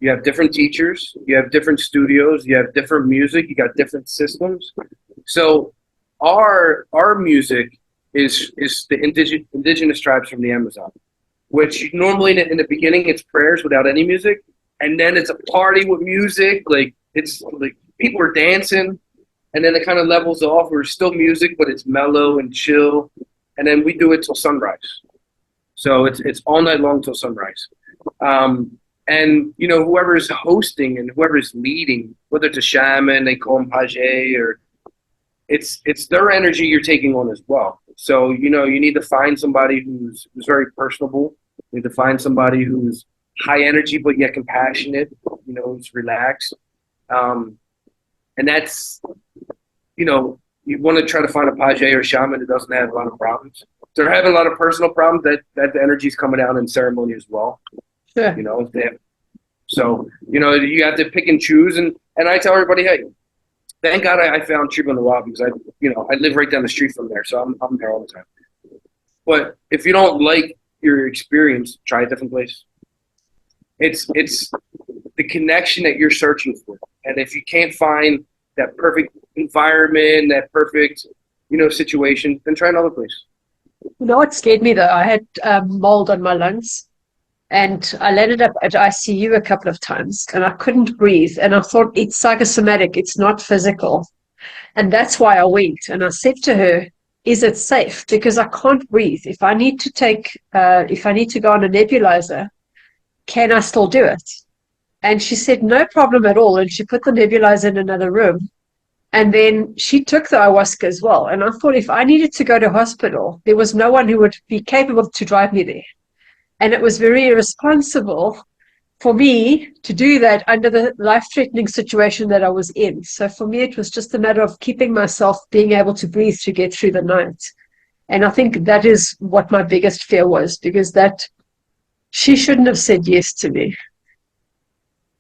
You have different teachers, you have different studios, you have different music, you got different systems. So our music is the indigenous tribes from the Amazon, which normally in the beginning it's prayers without any music, and then it's a party with music. Like it's like people are dancing, and then it kind of levels off. We're still music, but it's mellow and chill, and then we do it till sunrise. So it's all night long till sunrise. And you know, whoever's hosting and whoever's leading, whether it's a shaman, they call them page, or it's their energy you're taking on as well. So you know, you need to find somebody who's very personable. You need to find somebody who's high energy but yet compassionate. You know, who's relaxed. And that's, you know, you want to try to find a page or shaman that doesn't have a lot of problems. They're having a lot of personal problems that the energy's coming out in ceremony as well.
Sure.
You know, so, you know, you have to pick and choose. And I tell everybody, hey, thank God I found Tribu in the Wild, because I live right down the street from there. So I'm there all the time. But if you don't like your experience, try a different place. it's the connection that you're searching for. And if you can't find that perfect environment, that perfect, situation, then try another place.
You know what scared me though? I had mold on my lungs, and I landed up at ICU a couple of times, and I couldn't breathe. And I thought, it's psychosomatic, it's not physical. And that's why I went. And I said to her, is it safe? Because I can't breathe. If I need to go on a nebulizer, can I still do it? And she said, no problem at all. And she put the nebulizer in another room. And then she took the ayahuasca as well. And I thought, if I needed to go to hospital, there was no one who would be capable to drive me there. And it was very irresponsible for me to do that under the life-threatening situation that I was in. So for me, it was just a matter of keeping myself, being able to breathe to get through the night. And I think that is what my biggest fear was, because that she shouldn't have said yes to me.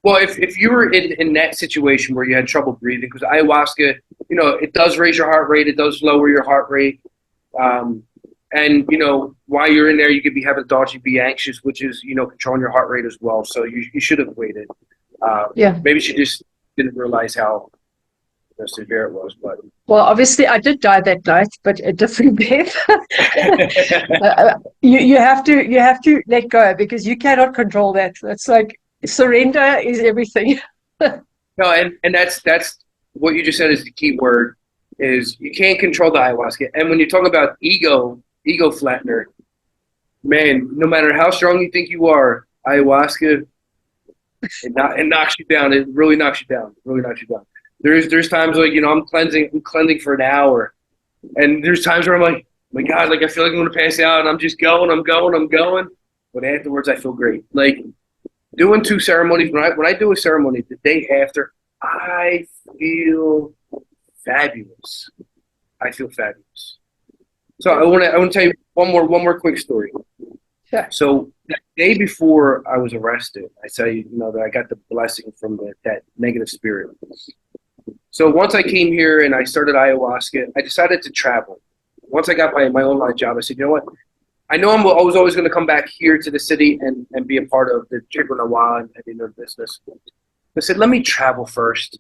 Well, if you were in that situation where you had trouble breathing, because ayahuasca, it does raise your heart rate, it does lower your heart rate. And, while you're in there, you could be having thoughts, you'd be anxious, which is, controlling your heart rate as well. So you should have waited.
Yeah.
Maybe she just didn't realize how severe it was. But
well, obviously, I did die that night, but a different death. You have to let go, because you cannot control that. It's like surrender is everything.
No, and that's what you just said is the key word, is you can't control the ayahuasca. And when you talk about ego flattener, man, no matter how strong you think you are, ayahuasca, it knocks you down. It really knocks you down. There's times like, I'm cleansing for an hour, and there's times where I'm like, oh my God, like I feel like I'm gonna pass out, and I'm just going, but afterwards I feel great. Like doing 2 ceremonies, when I do a ceremony, the day after, I feel fabulous. So I want to tell you one more quick story.
Sure.
So the day before I was arrested, I tell you, that I got the blessing from that negative spirit. So once I came here and I started ayahuasca, I decided to travel. Once I got my online job, I said, you know what? I know I was always going to come back here to the city and be a part of the Chico Nawa and the business. I said, let me travel first.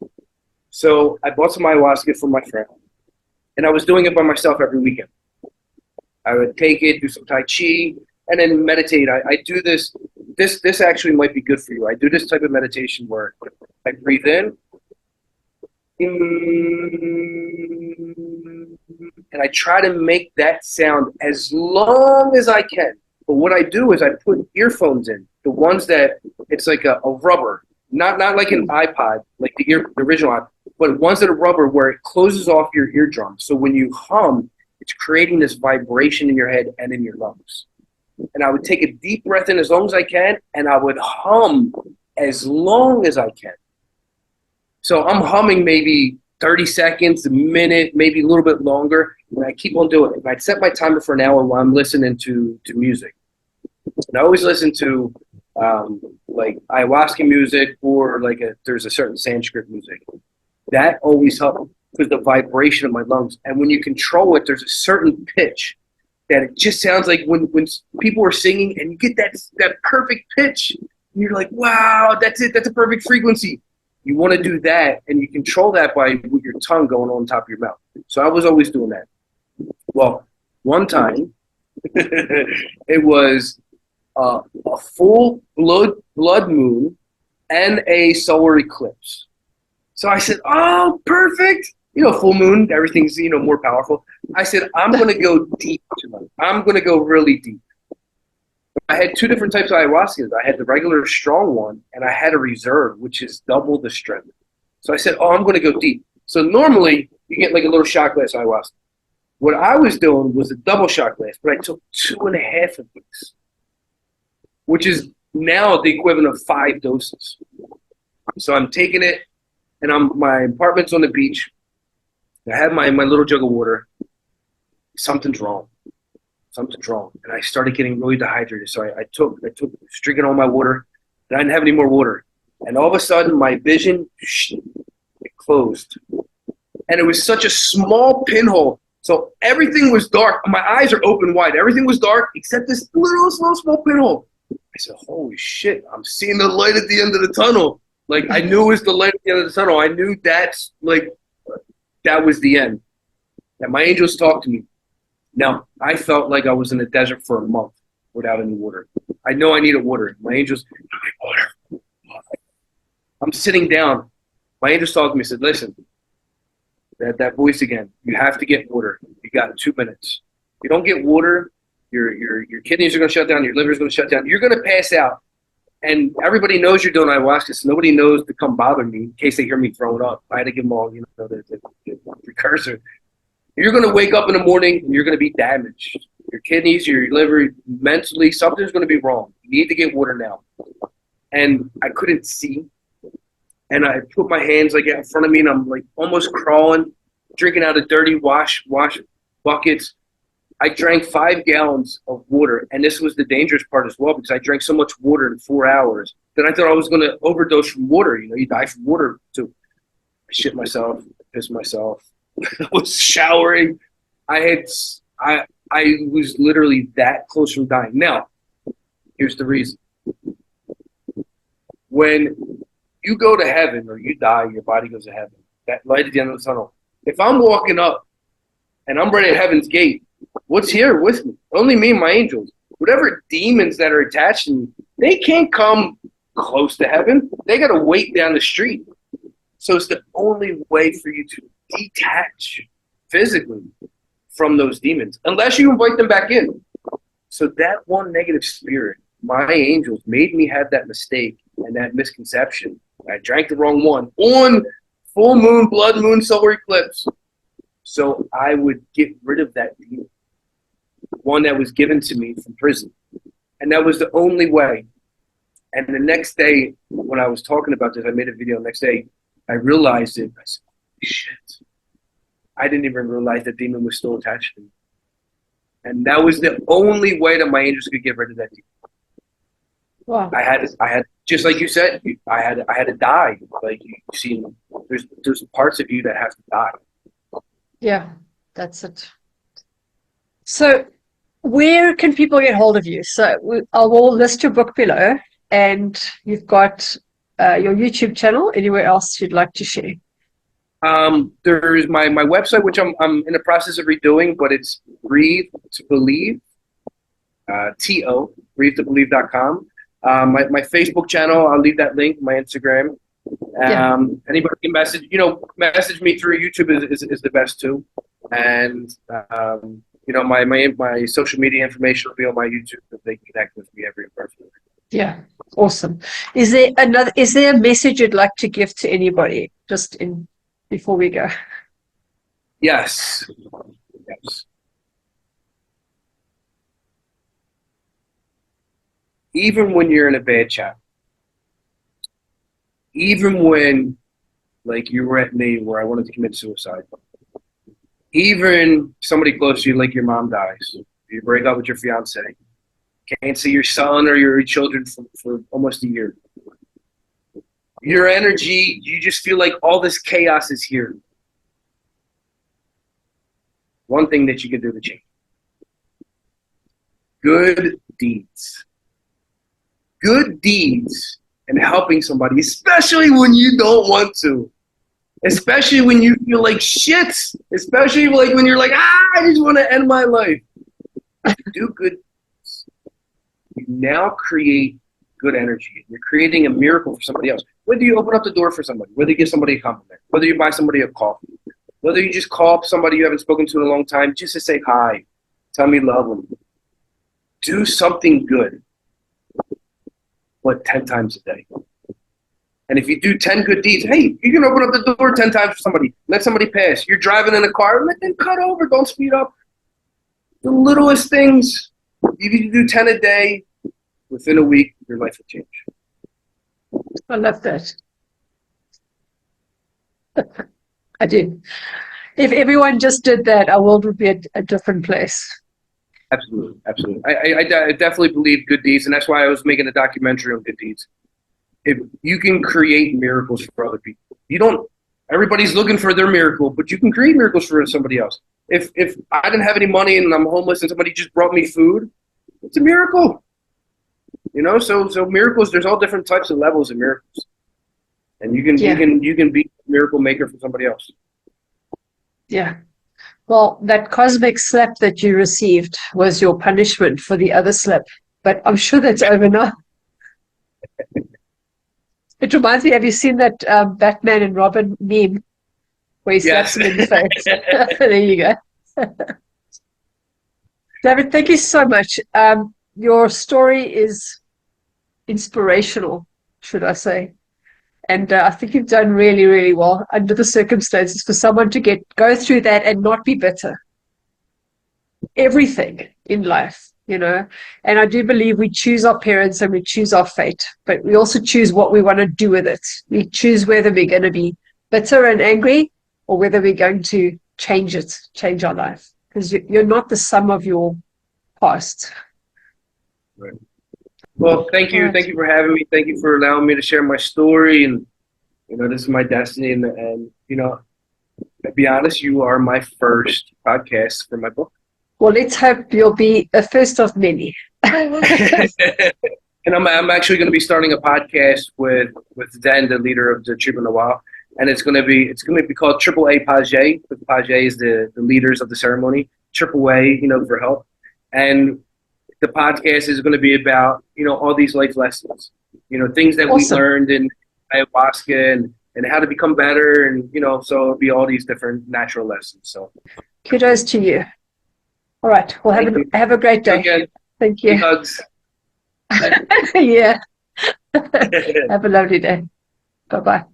So I bought some ayahuasca from my friend, and I was doing it by myself every weekend. I would take it, do some Tai Chi, and then meditate. I do this. This actually might be good for you. I do this type of meditation where I breathe in, and I try to make that sound as long as I can. But what I do is I put earphones in, the ones that it's like a rubber, not like an iPod, like the original iPod, but ones that are rubber where it closes off your eardrum. So when you hum, it's creating this vibration in your head and in your lungs. And I would take a deep breath in as long as I can, and I would hum as long as I can. So I'm humming maybe 30 seconds, a minute, maybe a little bit longer, and I keep on doing it. And I'd set my timer for an hour while I'm listening to music. And I always listen to like ayahuasca music, or there's a certain Sanskrit music. That always helps because the vibration of my lungs. And when you control it, there's a certain pitch that it just sounds like when people are singing, and you get that perfect pitch, and you're like, wow, that's it. That's a perfect frequency. You want to do that, and you control that with your tongue going on top of your mouth. So I was always doing that. Well, one time, it was a full blood moon and a solar eclipse. So I said, oh, perfect. Full moon, everything's, more powerful. I said, I'm going to go deep tonight. I'm going to go really deep. I had 2 different types of ayahuasca. I had the regular strong one, and I had a reserve, which is double the strength. So I said, oh, I'm going to go deep. So normally, you get like a little shot glass ayahuasca. What I was doing was a double shot glass, but I took 2.5 of these, which is now the equivalent of 5 doses. So I'm taking it, and my apartment's on the beach. I have my little jug of water. Something's wrong. And I started getting really dehydrated. So I took drinking all my water, and I didn't have any more water. And all of a sudden, my vision, it closed. And it was such a small pinhole. So everything was dark. My eyes are open wide. Everything was dark except this little small pinhole. I said, holy shit, I'm seeing the light at the end of the tunnel. Like, I knew it was the light at the end of the tunnel. I knew that's, like, that was the end. And my angels talked to me. Now, I felt like I was in the desert for a month without any water. I know I needed water. My angels, I need water. I'm sitting down. My angels talked to me, said, listen, that voice again, you have to get water. You got 2 minutes. If you don't get water, your kidneys are going to shut down, your liver is going to shut down. You're going to pass out. And everybody knows you're doing ayahuasca, so nobody knows to come bother me in case they hear me throwing up. I had to give them all, the precursor. You're going to wake up in the morning and you're going to be damaged. Your kidneys, your liver, mentally, something's going to be wrong. You need to get water now. And I couldn't see. And I put my hands like in front of me and I'm like almost crawling, drinking out of dirty wash buckets. I drank 5 gallons of water, and this was the dangerous part as well because I drank so much water in 4 hours that I thought I was going to overdose from water. You die from water too. I shit myself, pissed myself. I was showering. I was literally that close from dying. Now, here's the reason. When you go to heaven or you die, your body goes to heaven. That light at the end of the tunnel. If I'm walking up and I'm right at heaven's gate, what's here with me? Only me and my angels. Whatever demons that are attached to me, they can't come close to heaven. They got to wait down the street. So it's the only way for you to detach physically from those demons, unless you invite them back in. So that one negative spirit, my angels, made me have that mistake and that misconception. I drank the wrong one on full moon, blood moon, solar eclipse. So I would get rid of that demon, one that was given to me from prison. And that was the only way. And the next day, when I was talking about this, I made a video the next day, I realized it. I said, holy shit. I didn't even realize the demon was still attached to me. And that was the only way that my angels could get rid of that demon.
Wow.
I had, just like you said, I had to die. Like you see, there's parts of you that have to die.
Yeah, that's it. So where can people get hold of you? So I will list your book below, and you've got your YouTube channel. Anywhere else you'd like to share?
There's my website, which I'm in the process of redoing, but it's Breathe to Believe, breathetobelieve.com. My Facebook channel, I'll leave that link, my Instagram. Anybody can message me through YouTube is the best too. And, my social media information will be on my YouTube if they can connect with me every person.
Yeah. Awesome. Is there a message you'd like to give to anybody before we go?
Yes. Even when you're in a bad chat, even when, like you were at me where I wanted to commit suicide, even somebody close to you, like your mom dies, you break up with your fiance, can't see your son or your children for almost a year. Your energy, you just feel like all this chaos is here. One thing that you can do to change. Good deeds. Good deeds and helping somebody, especially when you don't want to. Especially when you feel like shit. Especially like when you're like, I just want to end my life. Do good deeds. You now create good energy. You're creating a miracle for somebody else. Whether you open up the door for somebody, whether you give somebody a compliment, whether you buy somebody a coffee, whether you just call up somebody you haven't spoken to in a long time just to say hi, tell me you love them. Do something good, but 10 times a day. And if you do 10 good deeds, hey, you can open up the door 10 times for somebody. Let somebody pass. You're driving in a car, let them cut over. Don't speed up. The littlest things. If you do 10 a day, within a week, your life will change.
I love that. I do. If everyone just did that, our world would be a different place.
Absolutely. I definitely believe good deeds, and that's why I was making a documentary on good deeds. If you can create miracles for other people, everybody's looking for their miracle, but you can create miracles for somebody else. If I didn't have any money and I'm homeless and somebody just brought me food, it's a miracle. You know, so miracles. There's all different types of levels of miracles, and you can be a miracle maker for somebody else.
Yeah. Well, that cosmic slap that you received was your punishment for the other slap, but I'm sure that's over now. It reminds me, have you seen that Batman and Robin meme where he slaps him in the face? There you go. David, thank you so much. Your story is inspirational, should I say. And I think you've done really, really well under the circumstances for someone to go through that and not be bitter. Everything in life, you know. And I do believe we choose our parents and we choose our fate, but we also choose what we want to do with it. We choose whether we're going to be bitter and angry or whether we're going to change our life. Because you're not the sum of your past.
Right. Well, thank you.
Right.
Thank you for having me. Thank you for allowing me to share my story. And, you know, this is my destiny. And you know, to be honest, you are my first podcast for my book.
Well, let's hope you'll be the first of many.
And I'm actually going to be starting a podcast with Zen, the leader of the Triple Noir. And it's going to be called Triple A Page. Page is the leaders of the ceremony. Triple A, you know, for help. And the podcast is going to be about, you know, all these life lessons, you know, things that we learned in ayahuasca and how to become better. And, you know, so it'll be all these different natural lessons. So
kudos to you. All right. Well, have a great day.
Again,
thank you.
Hugs.
Yeah. Have a lovely day. Bye-bye.